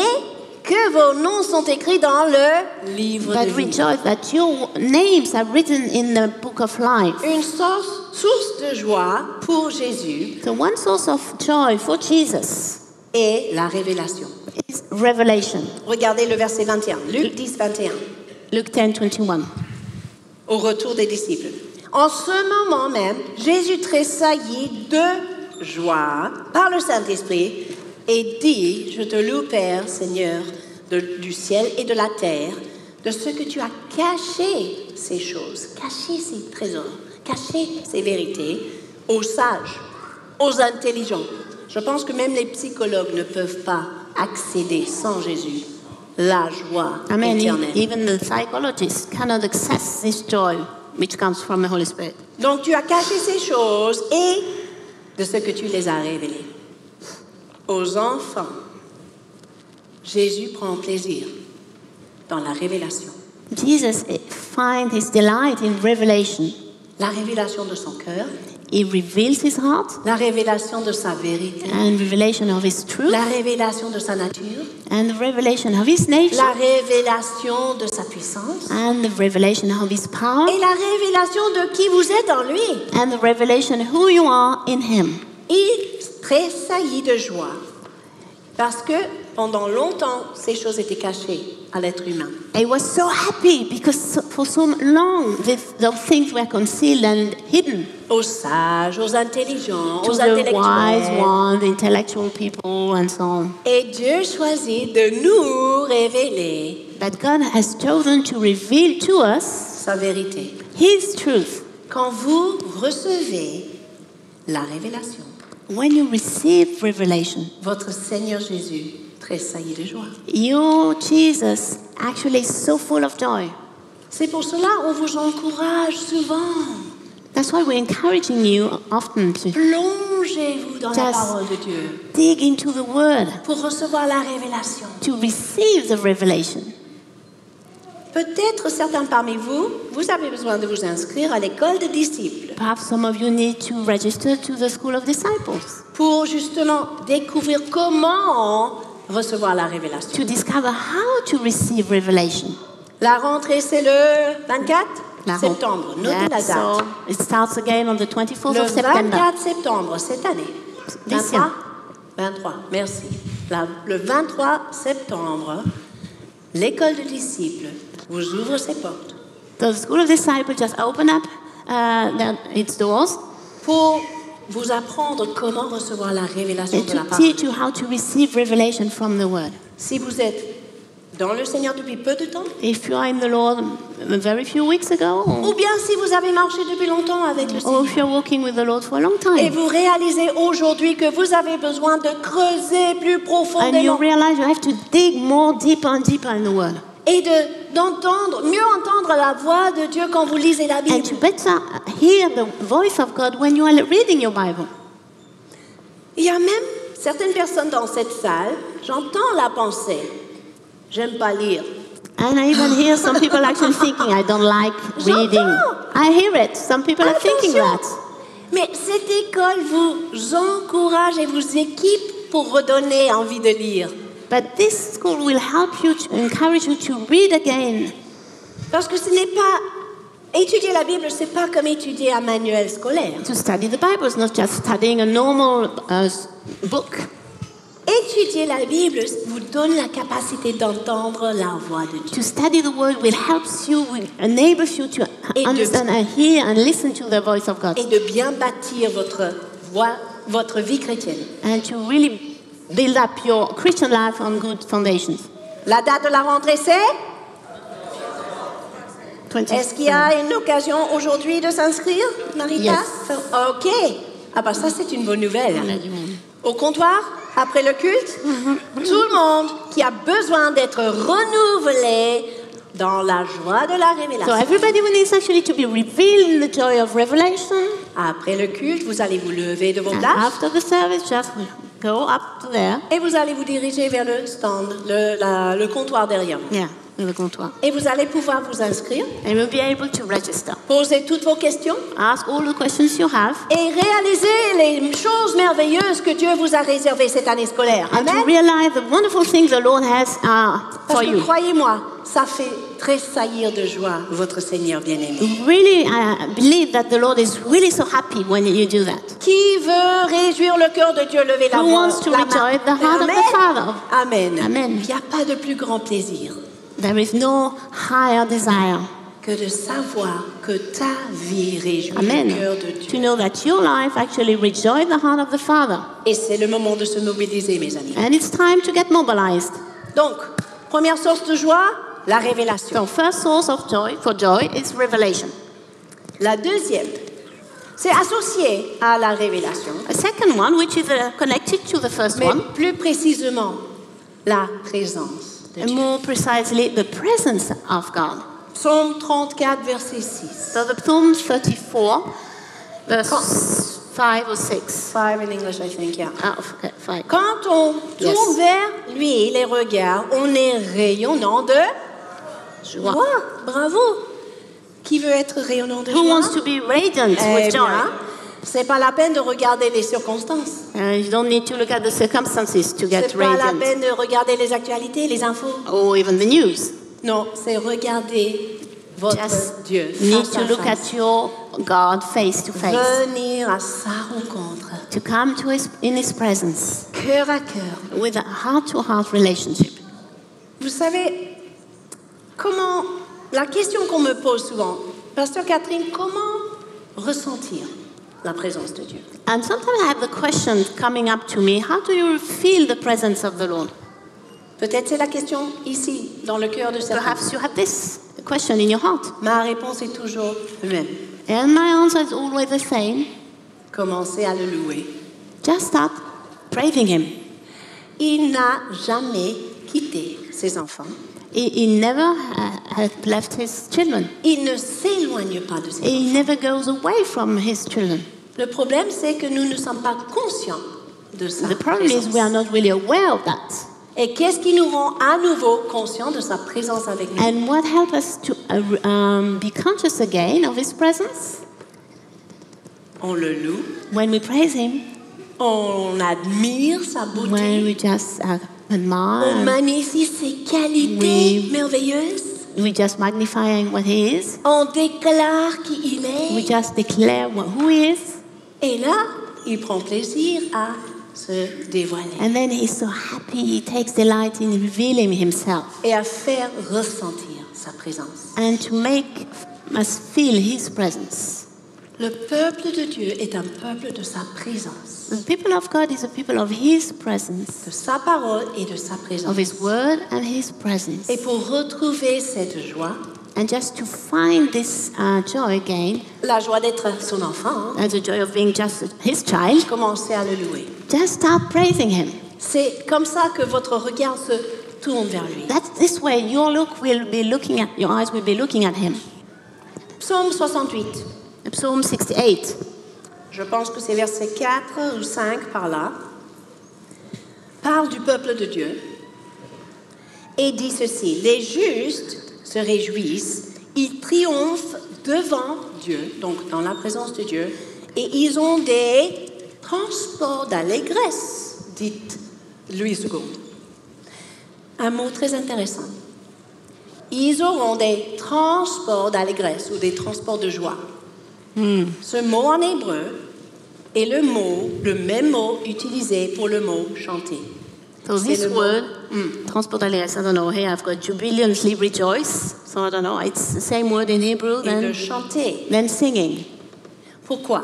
que vos noms sont écrits dans le livre de but vie. rejoice that your names are written in the book of life. Une source de joie pour Jésus So one source of joy for Jesus est la révélation. is revelation. Regardez le verset 21, Luc 10, 21, Luke 10:21. au retour des disciples. En ce moment même, Jésus tressaillit de joie par le Saint-Esprit et dit, je te loue Père, Seigneur du ciel et de la terre, de ce que tu as caché ces choses, caché ces trésors, caché ces vérités aux sages, aux intelligents. Je pense que même les psychologues ne peuvent pas accéder sans Jésus la joie I mean, éternelle. even the psychologists cannot access this joy which comes from the Holy Spirit. Donc tu as caché ces choses et de ce que tu les as révélées. Aux enfants, Jésus prend plaisir dans la révélation. Jesus finds his delight in revelation. La révélation de son cœur, He reveals his heart la révélation de sa vérité, and revelation of his truth la révélation de sa nature, and the revelation of his nature la révélation de sa puissance and the revelation of his power et la révélation de qui vous êtes en lui. and the revelation who you are in him. Il tressaillit de joie parce que pendant longtemps, ces choses étaient cachées à l'être humain. He was so happy because for so long those things were concealed and hidden Aux sages, aux intelligents, to aux the wise intellectuels. ones, the intellectual people and so on. Et Dieu choisit de nous révéler But God has chosen to reveal to us sa vérité. his truth. Quand vous recevez la révélation, When you receive revelation, votre Seigneur Jésus tressaillit de joie. your Jesus actually is so full of joy. C'est pour cela qu'on vous encourage souvent. That's why we're encouraging you often to Plongez-vous dans la Just- parole de Dieu dig into the Word, pour recevoir la révélation. to receive the revelation. Peut-être certains parmi vous, vous avez besoin de vous inscrire à l'école des disciples Perhaps some of you need to register to the School of Disciples pour justement découvrir comment recevoir la révélation. to discover how to receive revelation. La rentrée, c'est le 24 La septembre. Notez Yeah, la date. so it starts again on the 24th Le of September. 24 septembre, cette année. This 23 year. 23, merci. Le 23 septembre, l'école de disciples vous ouvre ses portes The School of Disciples just opened up its doors pour vous apprendre comment recevoir la révélation de la to parole. teach you how to receive revelation from the Word. Si vous êtes dans le Seigneur depuis peu de temps, If you are in the Lord a very few weeks ago, ou bien si vous avez marché depuis longtemps avec le or Seigneur, if you're walking with the Lord for a long et time, vous réalisez aujourd'hui que vous avez besoin de creuser plus and you profondément realize you have to dig more deeper and deeper in the Word, et d'entendre, mieux entendre la voix de Dieu quand vous lisez la and Bible. to better hear the voice of God when you are reading your Bible. Il y a même certaines personnes dans cette salle, j'entends la pensée. J'aime pas lire. And I even hear some people actually thinking, I don't like reading. J'entends. I hear it. Some people are thinking Attention. that. Mais cette école vous encourage et vous équipe pour redonner envie de lire. But this school will help you to encourage you to read again. Parce que ce n'est pas... Étudier la Bible, ce n'est pas comme étudier un manuel scolaire. To study the Bible is not just studying a normal book. Étudier la Bible vous donne la capacité d'entendre la voix de Dieu. To study the Word will help you, will enable you to understand and hear and listen to the voice of God. Et de bien bâtir votre vie chrétienne. And to really build up your Christian life on good foundations. La date de la rentrée, c'est? Est-ce qu'il y a une occasion aujourd'hui de s'inscrire, Marita? Yes. Ok. Ah bah ça, c'est une bonne nouvelle. Au comptoir, après le culte, tout le monde qui a besoin d'être renouvelé dans la joie de la So révélation. everybody who needs actually to be revealed in the joy of revelation. Après le culte, vous allez vous lever de vos And places after the service, just go up to there. et vous allez vous diriger vers le stand, le comptoir derrière vous. Yeah, in the comptoir. Et vous allez pouvoir vous inscrire, And you'll be able to register. poser toutes vos questions Ask all the questions you have. et réaliser les choses merveilleuses que Dieu vous a réservées cette année scolaire. And to Amen. realize the wonderful things the Lord has for Parce que you. croyez-moi, ça fait tressaillir de joie votre Seigneur bien-aimé. Really believe that the Lord is really so happy when you do that. Qui veut réjouir le cœur de Dieu, levez la Who main. wants to rejoice the heart of the Father? Amen. Amen. Il n'y a pas de plus grand plaisir There is no higher desire. que de savoir que ta vie réjouit Amen. le cœur de To Dieu. know that your life actually rejoices the heart of the Father. Et c'est le moment de se mobiliser, mes amis. And it's time to get mobilized. Donc, première source de joie, la révélation. So first source of joy for joy is revelation. La deuxième, c'est associé à la révélation, A second one, which is connected to the first mais one, plus précisément, la présence de and Dieu. more precisely, the presence of God. Psaume 34, verset 6. So the Psalm 34, verse 5 or 6. 5 in English, I think, yeah. Okay, 5. Quand on Yes. tourne vers lui les regards, on est rayonnant de Joie. joie. Bravo. Qui veut être rayonnant de Who joie? wants to be radiant Eh with joy? bien, c'est pas la peine de regarder les circonstances. You don't need to look at the circumstances to get C'est pas la radiant, peine de regarder les actualités, les infos. or even the news. Non, c'est regarder votre Just Dieu need face to à look face. at your God face to face, Venir à sa rencontre, to come to in His presence cœur à cœur. with a heart-to-heart relationship. Vous savez, comment, la question qu'on me pose souvent, Pasteur Catherine, comment ressentir la présence de Dieu? And sometimes I have the question coming up to me, how do you feel the presence of the Lord? Peut-être c'est la question ici, dans le cœur de certains. Perhaps you have this question in your heart. Ma réponse est toujours la même. And my answer is always the same. Commencez à le louer. Just start praising Him. Il n'a jamais quitté ses enfants. He never has left His children. Il ne s'éloigne pas de ses enfants. He never goes away from His children. Le problème, c'est que nous ne sommes pas conscients de ça. The problem is we are not really aware of that. Et qu'est-ce qui nous rend à nouveau conscients de sa présence avec nous? And what helps us to be conscious again of His presence? On le loue, When we praise Him, on admire sa beauté, when we just on admire, magnifie ses qualités Oui. merveilleuses, we just magnify what He is, on déclare qui il we est. just declare who He is, Et là, il prend plaisir à se dévoiler and then He's so happy, He takes delight in revealing Himself et à faire ressentir sa présence. and to make us feel His presence. Le peuple de Dieu est un peuple de sa présence, The people of God is a people of His presence, de sa parole et de sa présence. of His word and His presence. Et pour retrouver cette joie, And just to find this joy again, la joie d'être son enfant, and the joy of being just His child, commencez à le louer. just start praising Him. C'est comme ça que votre regard se tourne vers lui. That's this way your your eyes will be looking at Him. Psaume 68. Psalm 68. Je pense que c'est verset 4 ou 5 par là, parle du peuple de Dieu et dit ceci: les justes se réjouissent, ils triomphent devant Dieu, donc dans la présence de Dieu, et ils ont des transports d'allégresse, dit Louis II. Un mot très intéressant. ils auront des transports d'allégresse ou des transports de joie. Ce mot en hébreu est le même mot utilisé pour le mot chanter. So C'est this le mot- word, transport alliance, I don't know, here I've got jubilantly rejoice. So I don't know, it's the same word in Hebrew Et de than, chanter. than singing. Pourquoi?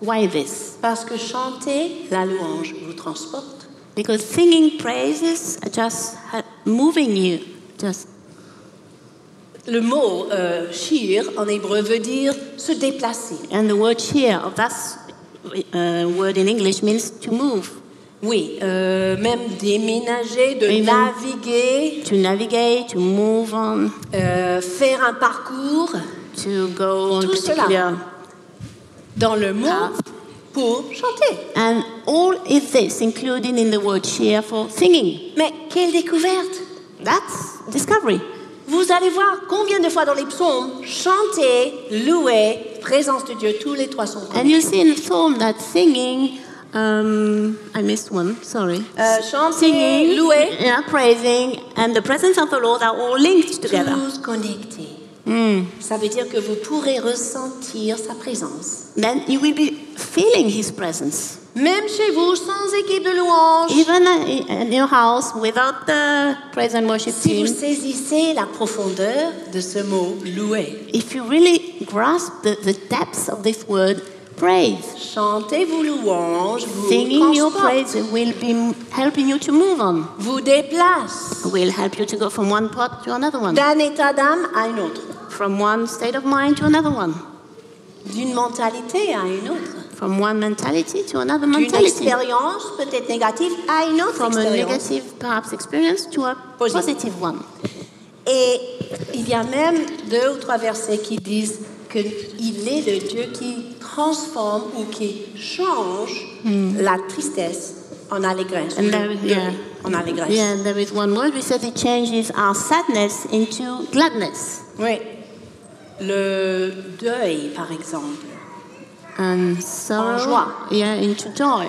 Why this? Parce que chanter la louange vous transporte. Because singing praises are just moving you. Just Le mot shir en hébreu veut dire se déplacer. And the word cheer, that word in English means to move, Oui, même déménager, de Even- naviguer, to navigate, to move on, faire un parcours to go on Tout cela. particular. dans le mot pour chanter. And all is this included in the word cheer for singing. Mais quelle découverte! That's discovery. Vous allez voir combien de fois dans les psaumes, chanter, louer, présence de Dieu, tous les trois sont And you'll see in the psalm that singing, I missed one, sorry. chanter, Singing, louer, yeah, praising, and the presence of the Lord are all linked together. tous connectés. Ça veut dire que vous pourrez ressentir sa présence. Then you will be feeling His presence. Même chez vous, sans équipe de louange, Even in your house, without the praise and worship si vous team, saisissez la profondeur de ce mot louer, if you really grasp the depths of this word, praise, chantez vos louanges, vous singing your transporte, praise will be helping you to move on, vous déplace will help you to go from one part to another one, d'un état d'âme à une autre, from one state of mind to another one, d'une mentalité à une autre, from one mentality to another d'une mentality, expérience peut-être négative à une autre from a expérience. negative perhaps experience to a positive one. Et il y a même 2 ou 3 versets qui disent qu'il est le Dieu qui transforme ou qui change la tristesse en allégresse. And le there, deuil yeah, en allégresse. yeah, there is one word we said it changes our sadness into gladness. Oui. Le deuil, par exemple, And sorrow, joie. yeah, into joy.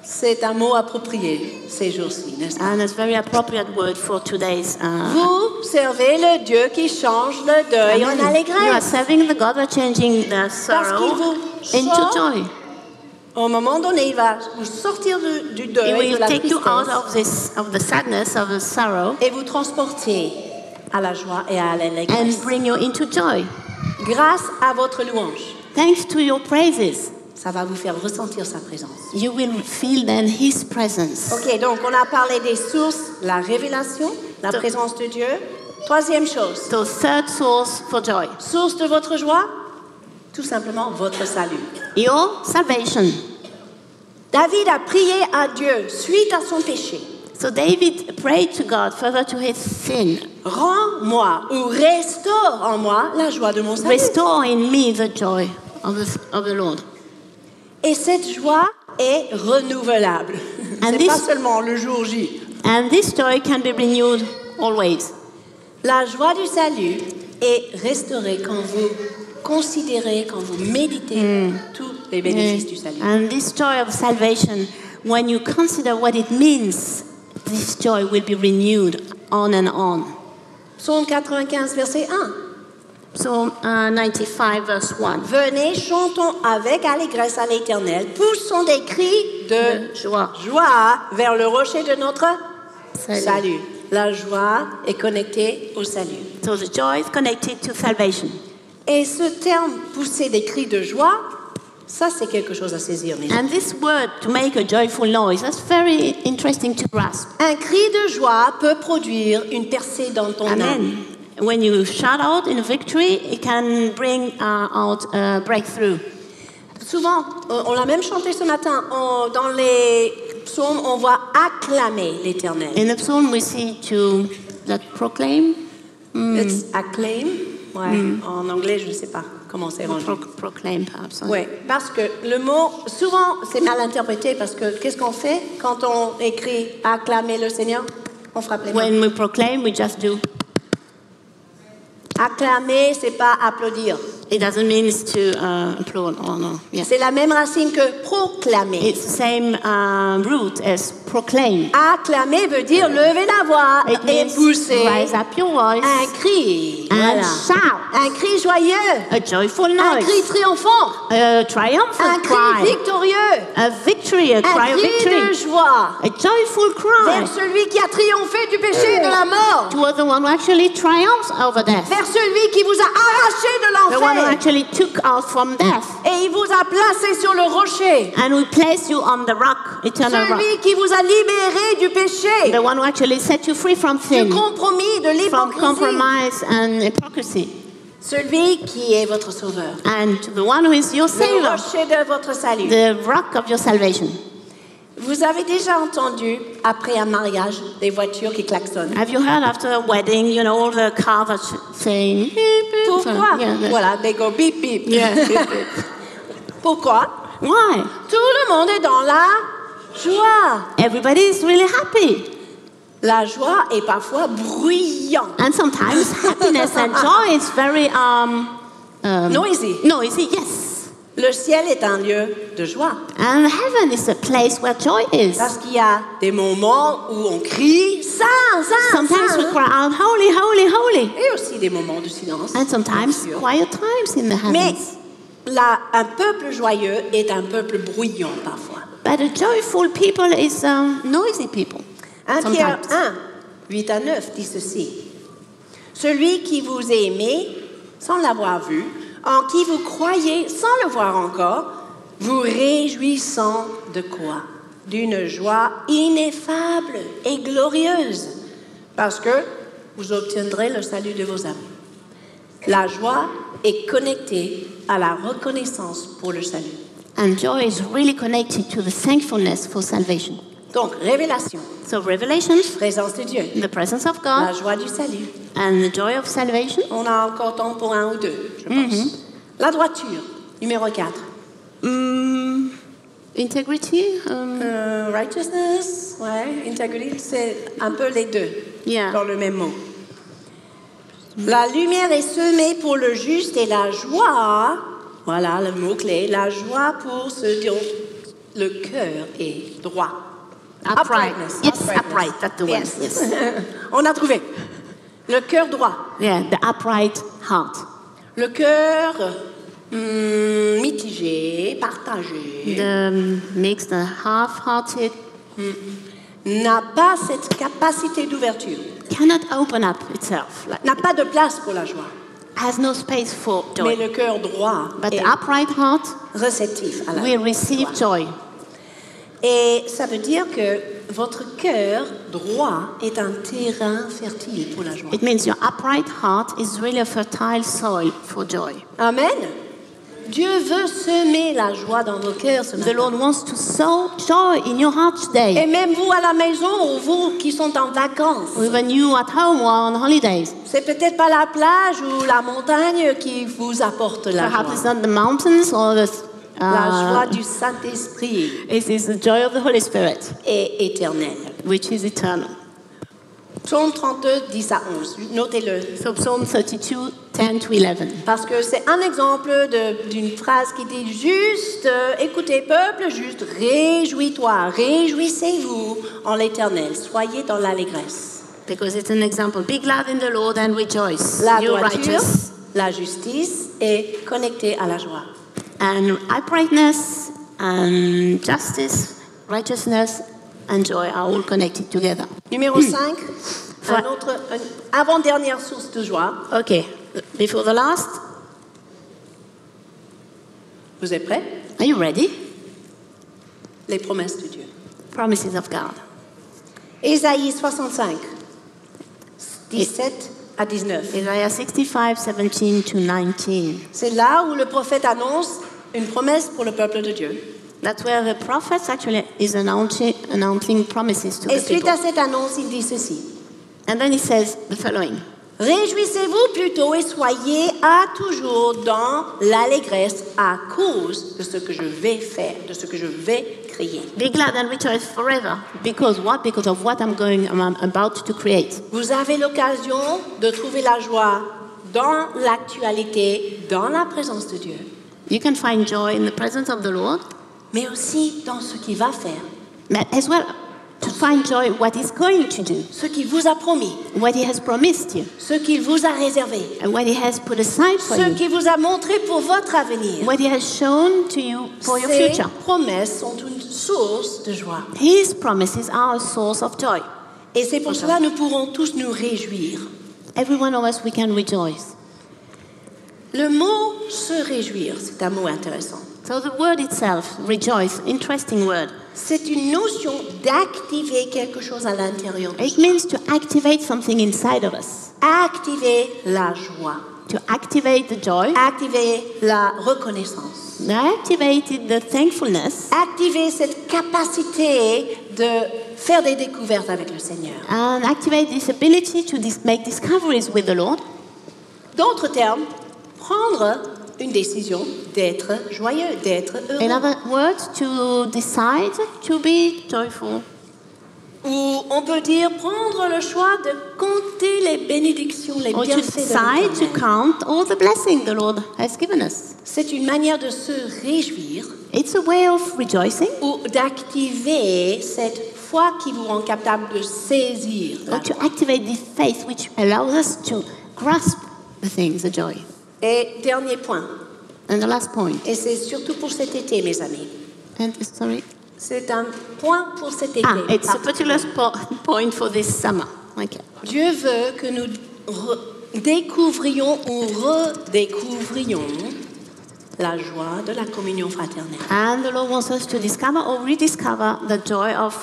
c'est un mot approprié ces jours-ci, n'est-ce pas? And it's a very appropriate word for today's. Vous servez le Dieu qui change le deuil en You are allégresse. serving the God that changing the sorrow vous into sort joy. Au moment donné, il va vous sortir du It deuil, de will la take you out tristesse, of the sadness, of the sorrow, et vous transporter à la joie et à and l'allégresse. bring you into joy. Grâce à votre louange, Thanks to your praises, ça va vous faire ressentir sa présence. you will feel then His presence. Ok, donc on a parlé des sources, la révélation, la présence de Dieu. Troisième chose, So third source for joy, source de votre joie, tout simplement votre salut. your salvation. David a prié à Dieu suite à son péché. So David prayed to God further to his sin. Rends-moi ou restaure en moi la joie de mon salut. Restore in me the joy of the Lord. Et cette joie est renouvelable. And C'est this- pas seulement le jour J. And this joy can be renewed always. La joie du salut est restaurée quand vous considérez, quand vous méditez tous les bénéfices du salut. And this joy of salvation, when you consider what it means, this joy will be renewed on and on. Psaume 95, verset 1. Psalm 95, verse 1. Venez, chantons avec allégresse à l'Éternel, poussons des cris de Joie. joie vers le rocher de notre Salut. salut. La joie est connectée au salut. So the joy is connected to salvation. Et ce terme pousser des cris de joie, ça c'est quelque chose à saisir. mes amis. And this word, to make a joyful noise, that's very interesting to grasp. Un cri de joie peut produire une percée dans ton âme. Amen. When you shout out in victory, it can bring out a breakthrough. Souvent, on l'a même chanté ce matin, dans les psaumes, on voit acclamer l'Éternel. In the psalm, we see to that proclaim, It's acclaim. Ouais, en anglais, je ne sais pas comment c'est rendu. proclaim perhaps. Oui, parce que le mot, souvent, c'est mal interprété parce que qu'est-ce qu'on fait quand on écrit acclamer le Seigneur? On frappe les mains. When we proclaim, we just do. Acclamer, c'est pas applaudir. It doesn't mean to applaud or no. Yeah. C'est la même racine que proclamer. It's the same root as proclaim. Acclamer veut dire lever la voix It et means pousser raise up your voice un cri. and Voilà. shout. Un cri joyeux. A joyful Un noise. cri triomphant. A triumphant Un cri cry. victorieux. A victory, a Un cry of cri de victory. joie. A joyful Vers cry celui qui a triomphé du péché et de la mort. toward the one who actually triumphs over death. Vers celui qui vous a arraché de The one who l'enfer. actually took us from death. Et il vous a placé sur le rocher. And we place you on the rock, eternal rock. Celui qui vous a libéré du péché, The one who actually set you free from du sin, compromis, de from l'hypocrisie. compromise and hypocrisy. Celui qui est votre sauveur. And the one who is your Le savior, rocher de votre salut. the rock of your salvation. Vous avez déjà entendu, après un mariage, des voitures qui klaxonnent. Have you heard after a wedding, you know, all the cars are saying, beep, beep. Pourquoi? Yeah, Voilà, they go beep beep. yeah, beep, beep. Pourquoi? Why? Tout le monde est dans la joie. Everybody is really happy. La joie est parfois bruyante. And sometimes happiness and joy is very Noisy. noisy, yes. Le ciel est un lieu de joie. And heaven is a place where joy is. Parce qu'il y a des moments où on crie Saint, Saint, Sometimes we Saint. cry out, holy, holy, holy. Et aussi des moments de silence. And sometimes bien sûr. quiet times in the Mais heavens. un peuple joyeux est un peuple bruyant parfois. But a joyful people is noisy people. 1 Pierre Sometimes. 1, 8 à 9 dit ceci. Celui qui vous a aimé sans l'avoir vu, en qui vous croyez sans le voir encore, vous réjouissant de quoi? D'une joie ineffable et glorieuse, parce que vous obtiendrez le salut de vos âmes. La joie est connectée à la reconnaissance pour le salut. And joy is really connected to the thankfulness for salvation. Donc, révélation, So Revelations, présence de Dieu, the presence of la God, joie du salut. and the joy of salvation. On a encore temps pour un ou deux, je pense. La droiture, numéro 4. Integrity. Righteousness, ouais, integrity, c'est un peu les deux Yeah. dans le même mot. La lumière est semée pour le juste et la joie, voilà le mot-clé, la joie pour ceux dont le cœur est droit. Upright. Uprightness, Yes, uprightness. upright. That's the one. Yes. On a trouvé. Le cœur droit. Yeah, the upright heart. Le cœur mitigé, partagé, The mixed, the half-hearted n'a pas cette capacité d'ouverture, cannot open up itself. Like, n'a pas de place pour la joie. has no space for Mais joy. le cœur droit But est the upright heart réceptif à la will receive joie. joy. Et ça veut dire que votre cœur droit est un terrain fertile pour la joie. It means your upright heart is really a fertile soil for joy. Amen. Dieu veut semer la joie dans vos cœurs ce The matin. Lord wants to sow joy in your heart Et today. même vous à la maison ou vous qui sont en vacances. Even you at home or on holidays. C'est peut-être pas la plage ou la montagne qui vous apporte la Perhaps it's joie. not the mountains or the La joie du Saint-Esprit it is the joy of the Holy Spirit, est éternelle. which is eternal. Psaume 32, 10 à 11. Notez-le. So Psalm 32, 10 to 11. Parce que c'est un exemple d'une phrase qui dit juste, écoutez peuple, juste réjouis-toi, réjouissez-vous en l'Éternel, soyez dans l'allégresse. Because it's an example. Be glad in the Lord and rejoice. La You droiture, righteous. la justice est connectée à la joie. And uprightness and justice, righteousness and joy are all connected together. Numéro 5, Ouais. avant-dernière source de joie. Okay, before the last, Vous êtes prêts? are you ready? Les promesses de Dieu. Promises of God. Ésaïe 65, 17 à 19. Isaiah 65, 17 to 19. C'est là où le prophète annonce une promesse pour le peuple de Dieu. That's where the prophet actually is announcing promises to Et the suite people. à cette annonce, il dit ceci. And then he says the following. Réjouissez-vous plutôt et soyez à toujours dans l'allégresse à cause de ce que je vais faire, de ce que je vais créer. Be glad and rejoice forever. Because what? Because of what I'm about to create. Vous avez l'occasion de trouver la joie dans l'actualité, dans la présence de Dieu, You can find joy in the presence of the Lord, mais aussi dans ce qu'il va faire, but as well to find joy what He's going to do, ce qu'il vous a promis, what He has promised you, ce qu'il vous a réservé, and what He has put aside for ce you, qu'il vous a montré pour votre avenir. what He has shown to you for your Ces future. promesses sont une source de joie. His promises are a source of joy. Et c'est pour cela que nous pourrons tous nous réjouir. Every one of us, we can rejoice. Le mot se réjouir, c'est un mot intéressant. So the word itself, rejoice, interesting word. C'est une notion d'activer quelque chose à l'intérieur de It nous. means to activate something inside of us, Activer la joie, to activate the joy, activer la reconnaissance, activate the thankfulness, activer cette capacité de faire des découvertes avec le Seigneur. and activate this ability to make discoveries with the Lord. D'autres termes, prendre une décision d'être joyeux, d'être In heureux. other words, to decide to be joyful. Ou on peut dire prendre le choix de compter les bénédictions, les Or to bienfaits de decide to l'Éternel. count all the blessings the Lord has given us. C'est une manière de se réjouir It's a way of rejoicing, ou d'activer cette foi qui vous rend capable de saisir la or to joie. activate this faith which allows us to grasp the things, the joy. Et dernier point, And the last point, et c'est surtout pour cet été, mes amis. and sorry, C'est un point pour cet été. it's a particulier. particular point for this summer. Okay. Dieu veut que nous découvrions ou redécouvrions la joie de la communion fraternelle. And the Lord wants us to discover or rediscover the joy of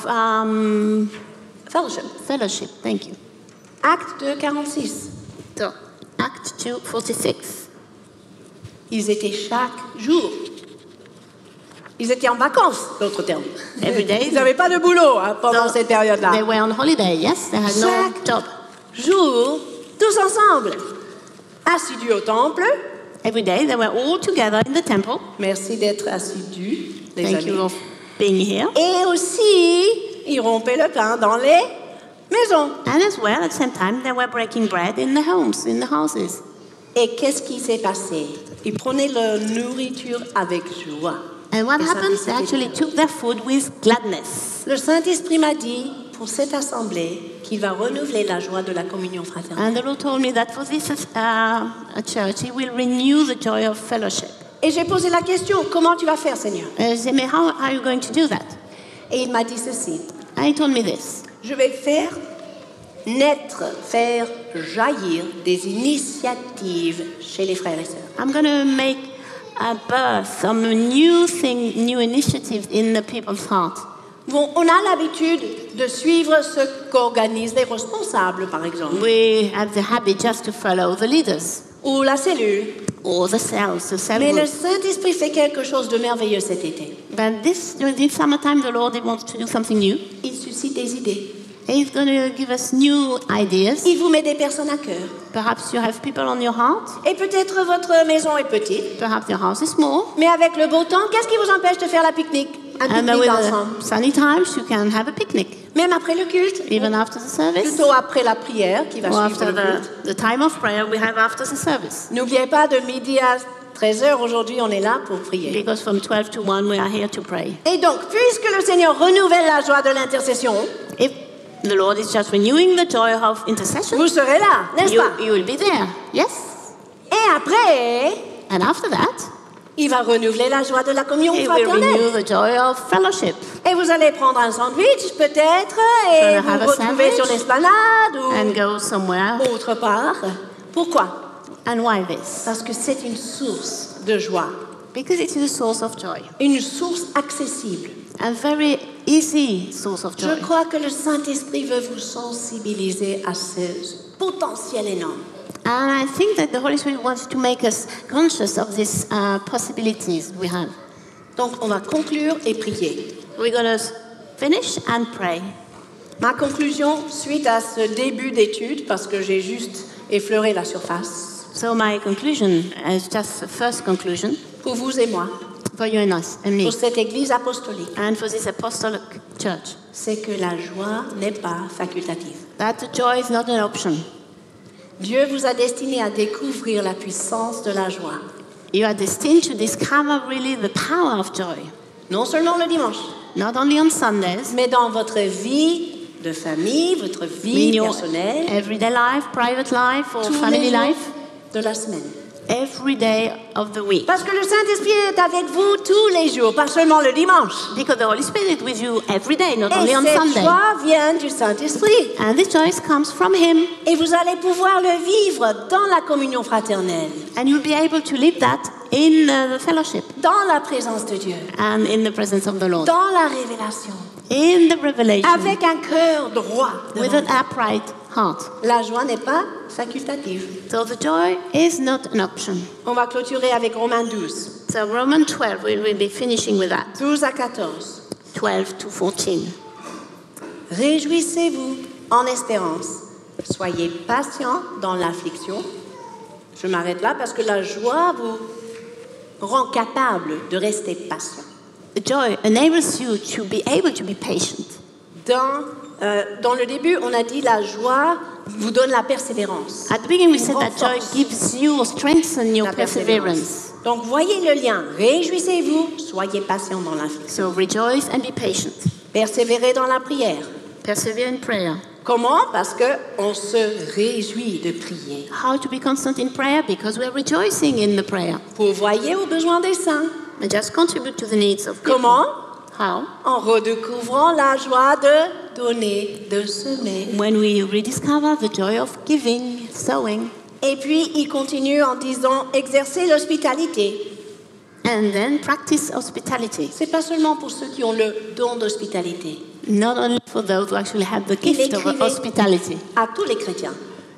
Fellowship. fellowship. Thank you. Acte 2, 46. So, Act 2:46. Ils étaient chaque jour. Ils étaient en vacances, d'autres termes. Every day. Ils n'avaient pas de boulot pendant So, cette période-là. They were on holiday, yes? They had no Chaque job. jour, tous ensemble, assidus au temple. Every day they were all together in the temple. Merci d'être assidus, les Thank amis. you for being here. Et aussi, ils rompaient le pain dans les maisons. And as well, at the same time, they were breaking bread in the homes, in the houses. Et qu'est-ce qui s'est passé? Ils prenaient leur nourriture avec joie. And what Et ça, happened? c'était They actually took their food with gladness. Le Saint-Esprit m'a dit pour cette assemblée qu'il va renouveler la joie de la communion fraternelle. And the Lord told me that for this church, He will renew the joy of fellowship. Et j'ai posé la question, comment tu vas faire, Seigneur? And I said, "Mais how are you going to do that?" Et il m'a dit ceci, And He told me this. je vais faire naître, faire jaillir des initiatives chez les frères et sœurs. I'm going to make a birth, some new thing, new initiatives in the people's heart. Bon, on a l'habitude de suivre ce qu'organisent les responsables, par exemple, We have the habit just to follow the leaders ou la cellule. or the cells, the cell Mais le group. Saint-Esprit fait quelque chose de merveilleux cet été. But during this summertime, the Lord, He wants to do something new. Il suscite des idées. He's going to give us new ideas. Il vous met des personnes à cœur. Perhaps you have people on your heart. Et peut-être votre maison est petite, Perhaps your house is small. mais avec le beau temps, qu'est-ce qui vous empêche de faire la pique-nique? Un And pique-nique with ensemble. the sunny times, you can have a picnic, Même après le culte, even after the service, plutôt après la prière qui va or suivre after le culte. the time of prayer we have after the service. N'oubliez pas, de midi à 13h, aujourd'hui, on est là pour prier. Because from 12 to 1, we are here to pray. Et donc, puisque le Seigneur renouvelle la joie de l'intercession, If the Lord is just renewing the joy of intercession, vous serez là, n'est-ce pas? you will be there. Yes. Et après, And after that, il va renouveler la joie de la communion He will fraternelle. renew the joy of fellowship. Et vous allez prendre un sandwich, peut-être, et Gonna vous have a retrouver sandwich sur l'esplanade And ou go somewhere. autre part. Pourquoi? And why this? Parce que c'est une source de joie, Because it is a source of joy. une source accessible. A very easy source of joy. Je crois que le Saint-Esprit veut vous sensibiliser à ce potentiel énorme. And I think that the Holy Spirit wants to make us conscious of these possibilities we have. Donc, on va conclure et prier. We're going to finish and pray. Ma conclusion, suite à ce début d'étude, parce que j'ai juste effleuré la surface, So my conclusion is just the first conclusion pour vous et moi, for you and us and me, pour cette Église apostolique, and for this apostolic church, c'est que la joie n'est pas facultative. that the joy is not an option. Dieu vous a destiné à découvrir la puissance de la joie. You are destined to discover really the power of joy. Non seulement le dimanche, Not only on Sundays, mais dans votre vie de famille, votre in vie your personnelle, everyday life, private life, or tous family les jours life, de la semaine. every day of the week. Parce que le Saint-Esprit est avec vous tous les jours, pas seulement le dimanche. Because the Holy Spirit is with you every day, not Et only on cette Sunday. joie vient du Saint-Esprit. And this joy comes from Him. Et vous allez pouvoir le vivre dans la communion fraternelle, And you'll be able to live that in the fellowship dans la présence de Dieu, and in the presence of the Lord. dans la révélation, In the revelation, avec un cœur droit. with devant an upright heart. La joie n'est pas facultative. So the joy is not an option. On va clôturer avec Romains 12, So Romans 12, we will be finishing with that. 12 à 14. 12 to 14. Réjouissez-vous en espérance. Soyez patients dans l'affliction. Je m'arrête là parce que la joie vous rend capable de rester patient. The joy enables you to be able to be patient. Dans le début, on a dit la joie vous donne la persévérance. At the beginning, we Une said that joy renforce gives you or strengthens your la perseverance. Donc voyez le lien. Réjouissez-vous, soyez patient dans l'affliction. So rejoice and be patient. Persévérez dans la prière. Persevere in prayer. Comment? Parce que on se réjouit de prier. How to be constant in prayer? Because we are rejoicing in the prayer. Pourvoyez aux besoins des saints. And just contribute to the needs of people. Comment? How? En redécouvrant la joie de donner, de semer. When we rediscover the joy of giving, sowing, Et puis, il continue en disant exercer l'hospitalité. and then practice hospitality. C'est pas seulement pour ceux qui ont le don d'hospitalité. Not only for those who actually have the Il gift of écrivait hospitality. à tous les chrétiens.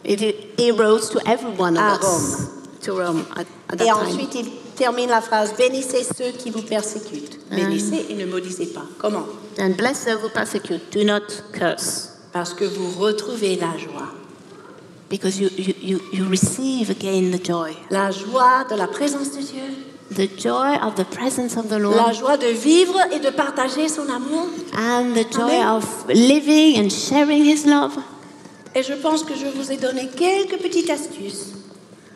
He wrote to every one À of us. To Rome at that Et time. ensuite, il termine la phrase bénissez ceux qui vous persécutent. Bénissez et ne maudissez pas. Comment? And bless those who persecute. Do not curse. Parce que vous retrouvez la joie. Because you receive again the joy. La joie de la présence de Dieu. The joy of the presence of the Lord. La joie de vivre et de partager son amour. And the joy Amen. of living and sharing His love. Et je pense que je vous ai donné quelques petites astuces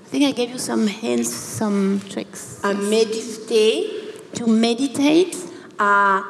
I think I gave you some hints, some tricks. à méditer, To meditate à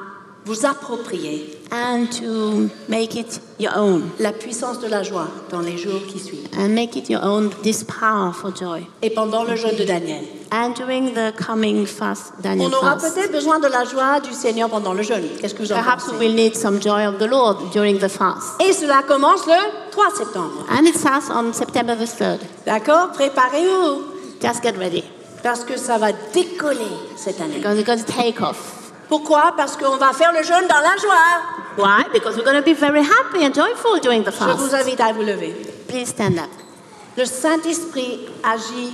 vous approprier and to make it your own. la puissance de la joie dans les jours qui suivent. And make it your own, this powerful joy. Et pendant le jeûne de Daniel. And during the coming fast, Daniel On aura fast. peut-être besoin de la joie du Seigneur pendant le jeûne. Qu'est-ce que vous en Perhaps we pensez? will need some joy of the Lord during the fast. Et cela commence le 3 septembre. And it starts on September the 3rd. D'accord? Préparez-vous. Just get ready. Parce que ça va décoller cette année. Because it's going to take off. Pourquoi? Parce qu'on va faire le jeûne dans la joie. Why? Because we're going to be very happy and joyful during the Je vous fast. invite à vous lever. Please stand up. Le Saint-Esprit agit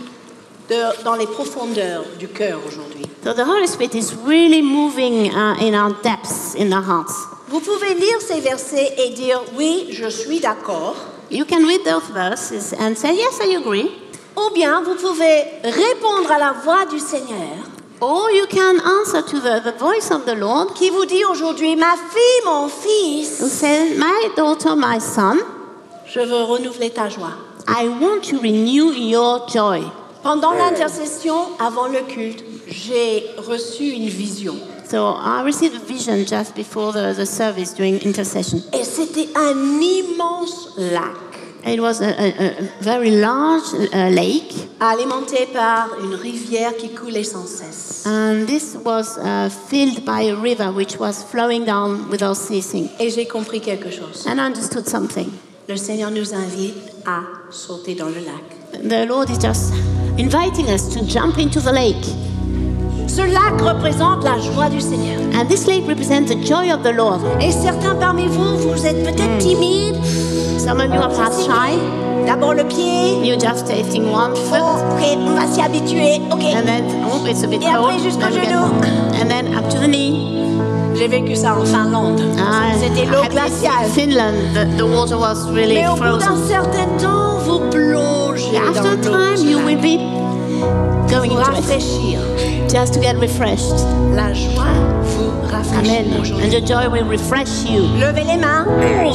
dans les profondeurs du cœur aujourd'hui. So the Holy Spirit is really moving in our depths, in our hearts. Vous pouvez lire ces versets et dire oui, je suis d'accord. You can read those verses and say, yes, I agree. Ou bien vous pouvez répondre à la voix du Seigneur Or you can answer to the voice of the Lord qui vous dit aujourd'hui, ma fille, mon who fils, says, my daughter, my son, je veux renouveler ta joie. I want to renew your joy. Pendant l'intercession, avant le culte, j'ai reçu une vision. So I received a vision just before the service during intercession. Et c'était un immense lac, It was a very large lake, alimenté par une rivière qui coulait sans cesse. and this was filled by a river which was flowing down without ceasing. Et j'ai compris quelque chose. And I understood something. Le Seigneur nous invite à sauter dans le lac. The Lord is just inviting us to jump into the lake. Ce lac représente la joie du Seigneur. And this lake represents the joy of the Lord. Et certains parmi vous, vous êtes peut-être timides. Some of you are perhaps shy. D'abord le pied. You're just tasting one foot. Ok, on va s'y habituer. Ok. And then, oh, it's a bit Et après, cold. jusqu'au Then we get- genou. And then up to the knee. J'ai vécu ça en Finlande. C'était l'eau I had this glaciale. in Finland, the water was really Mais au bout d'un frozen. certain temps, vous plongez After dans a l'eau. time, you will be going Vous into it rafraîchir. just to get refreshed. La joie vous rafraîchit. rafraîchir Amen. aujourd'hui. And the joy will refresh you. Levez les mains.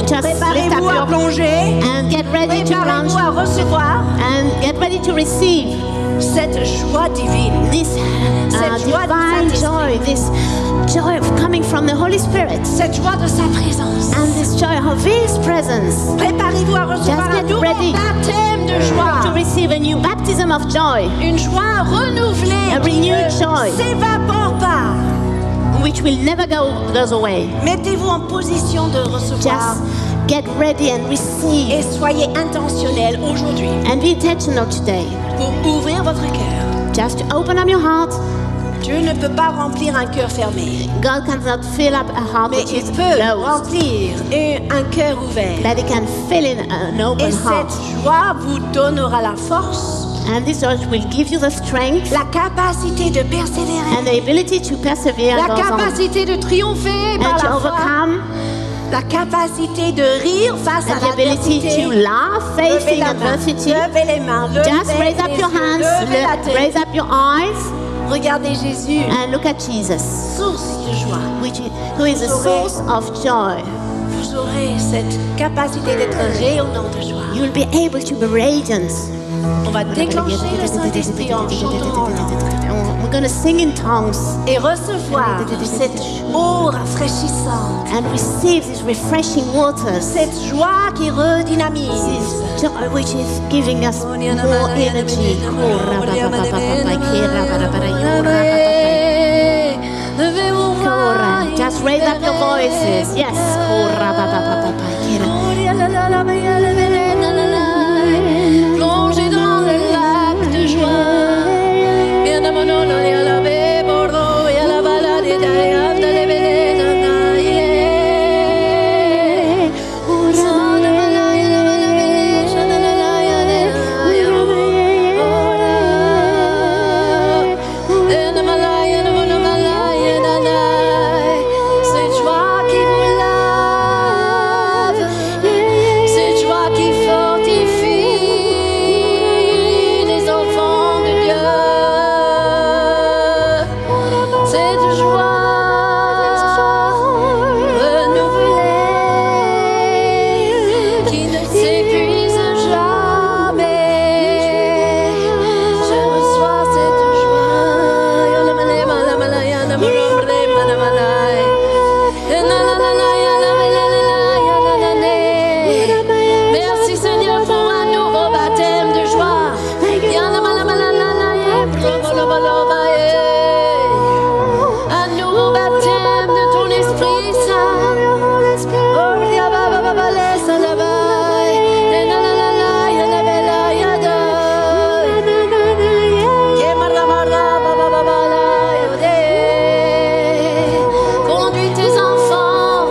Just lift up Préparez-vous à your plonger. and get ready to plunge Préparez-vous à recevoir and get ready to receive cette joie divine. this Cette joie du divine Saint-Esprit. joy, this joy of coming from the Holy Spirit, Cette joie de sa présence. and this joy of His presence. Préparez-vous à recevoir Just un get nouveau ready. baptême de To joie. receive a new baptism of joy, Une joie renouvelée A qui renewed ne joy. s'évapore pas. which will never goes away. Mettez-vous en position de recevoir Just get ready and et receive, soyez intentionnel aujourd'hui and be intentional today. pour ouvrir votre cœur. Just to open up your heart. Dieu ne peut pas remplir un cœur fermé, God cannot fill up a heart mais which il is peut closed, remplir un cœur ouvert. but He can fill in an Et open heart. cette joie vous donnera la force, And this joy will give you the strength la capacité de persévérer, and the ability to persevere la and goes on, capacité de triompher par and to la foi, overcome, la capacité de rire face à and the ability l'adversité. to laugh Levez facing la main, adversity. levez les mains, levez Just raise up les your yeux, hands, levez la tête. raise up your eyes, Regardez Jésus, and look at Jesus, source de joie. who is a source of joy. Vous aurez cette capacité d'être rayonnant de joie. You will be able to be radiant. On va déclencher le Saint-Esprit en chantant en langue We're going to sing in tongues et recevoir cette eau rafraîchissante, and receive these refreshing waters, cette joie qui redynamise. this joy which is giving us more energy. Just raise up your voices. Yes. Plongez dans le lac de joie. Bien à mon honneur, et à la baie Bordeaux, et à la balade et derrière de l'éveillé de Naïe. Cette joie qui vous lave, cette joie qui fortifie les enfants de Dieu. Cette joie renouvelée qui ne s'épuise jamais. Je reçois cette joie. Merci Seigneur pour un nouveau baptême de joie. Un nouveau baptême de ton Esprit Saint. Conduis tes enfants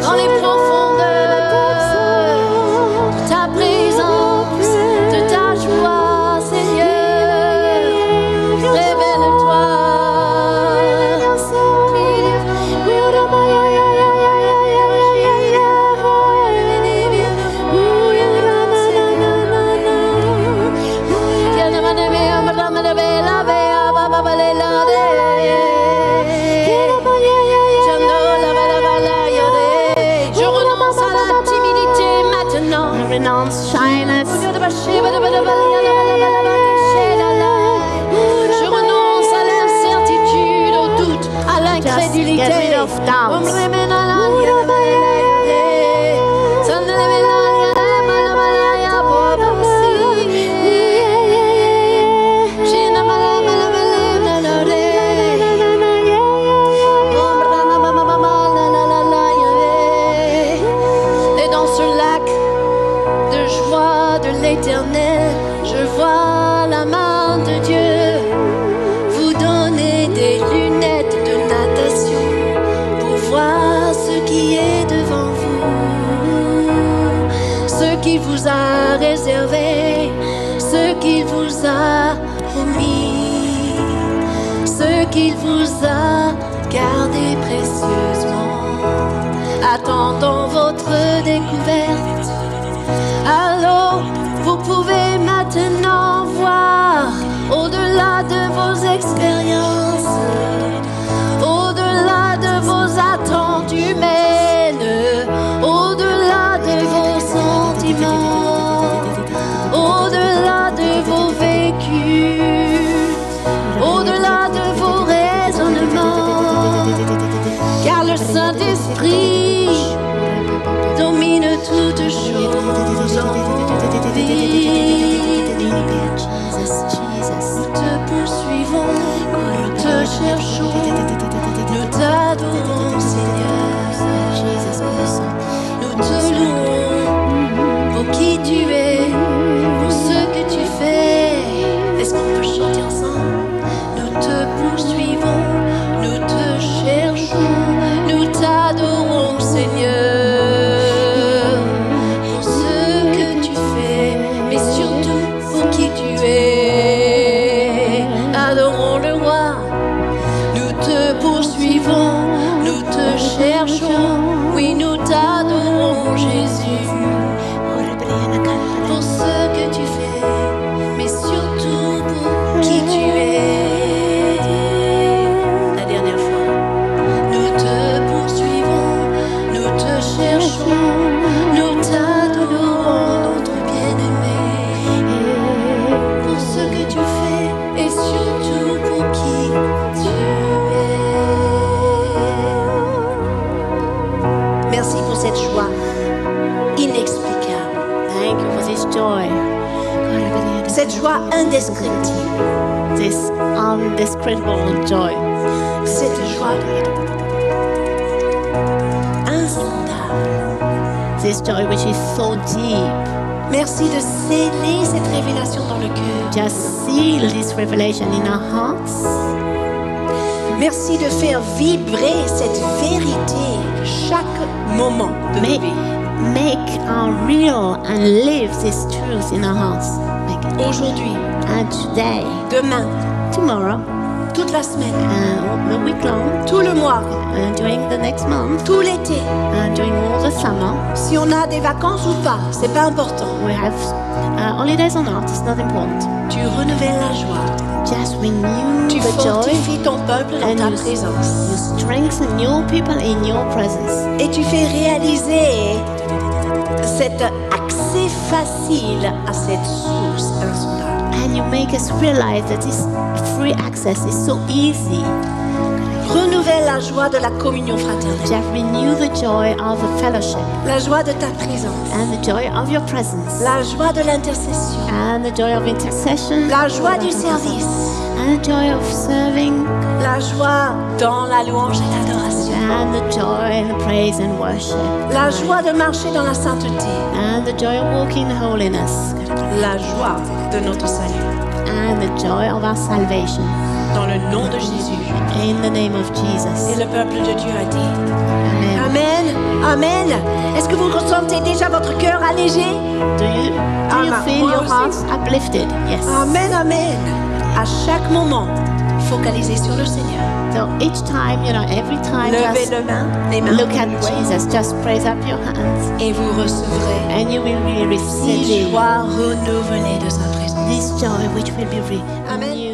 dans les profondeurs de ta présence, de ta joie, Seigneur. Révèle-toi. Je renonce à la timidité maintenant. Renounce shyness. Je renonce à l'incertitude, au doute, à l'incrédulité. Just get rid of doubts. Et dans ce lac de joie de l'Éternel, je vois la main de Dieu vous donner des lunettes de natation pour voir ce qui est devant vous, ce qu'il vous a réservé, ce qu'il vous a promis, ce qu'il vous a gardé précieusement. Attendons votre découverte. Alors, vous pouvez maintenant voir au-delà de vos expériences, au-delà de vos Nous t'adorons, notre bien-aimé, pour ce que tu fais et surtout pour qui tu es. Merci pour cette joie inexplicable. Thank you for this joy. Cette joie indescriptible. This undescribable joy. Cette joie insondable. This joy which is so deep. Merci de sceller cette révélation dans le cœur. Just seal this revelation in our hearts. Merci de faire vibrer cette vérité chaque moment de nos vies. Make our real and live this truth in our hearts. Make it. Aujourd'hui, And today, demain, tomorrow, toute la semaine, and the week long, tout le mois, and during the next month, tout l'été. and during all the summer, Si on a des vacances ou pas, c'est pas important. we have holidays or not, it's not important. Tu renouvelles la joie. Just renew Tu the joy fortifies ton peuple dans ta and you présence. strengthen your people in your presence. Et tu fais réaliser cet accès facile à cette source insondable. And you make us realize that this free access is so easy. Renouvelle la joie de la communion fraternelle. Just renew the joy of the fellowship La joie de ta présence. and the joy of your presence La joie de l'intercession. and the joy of intercession La joie du service. and the joy of serving La joie dans la louange et l'adoration. and the joy in praise and worship La joie de marcher dans la sainteté. and the joy of walking in holiness La joie de notre salut. and the joy of our salvation Dans le nom de Jésus. in the name of Et Jesus. le peuple de Dieu a dit Amen. Amen. Amen. Est-ce que vous ressentez déjà votre cœur allégé? Do you Amen. feel Moi your aussi. hearts uplifted? Yes. Amen, amen. À chaque moment, focalisez sur le Seigneur. So each time, every time, Levez just les mains. look at Jesus. Just praise up your hands, Et vous recevrez and you will be cette receiving joie renouvelée de sa présence. this joy, which will be Amen. renewed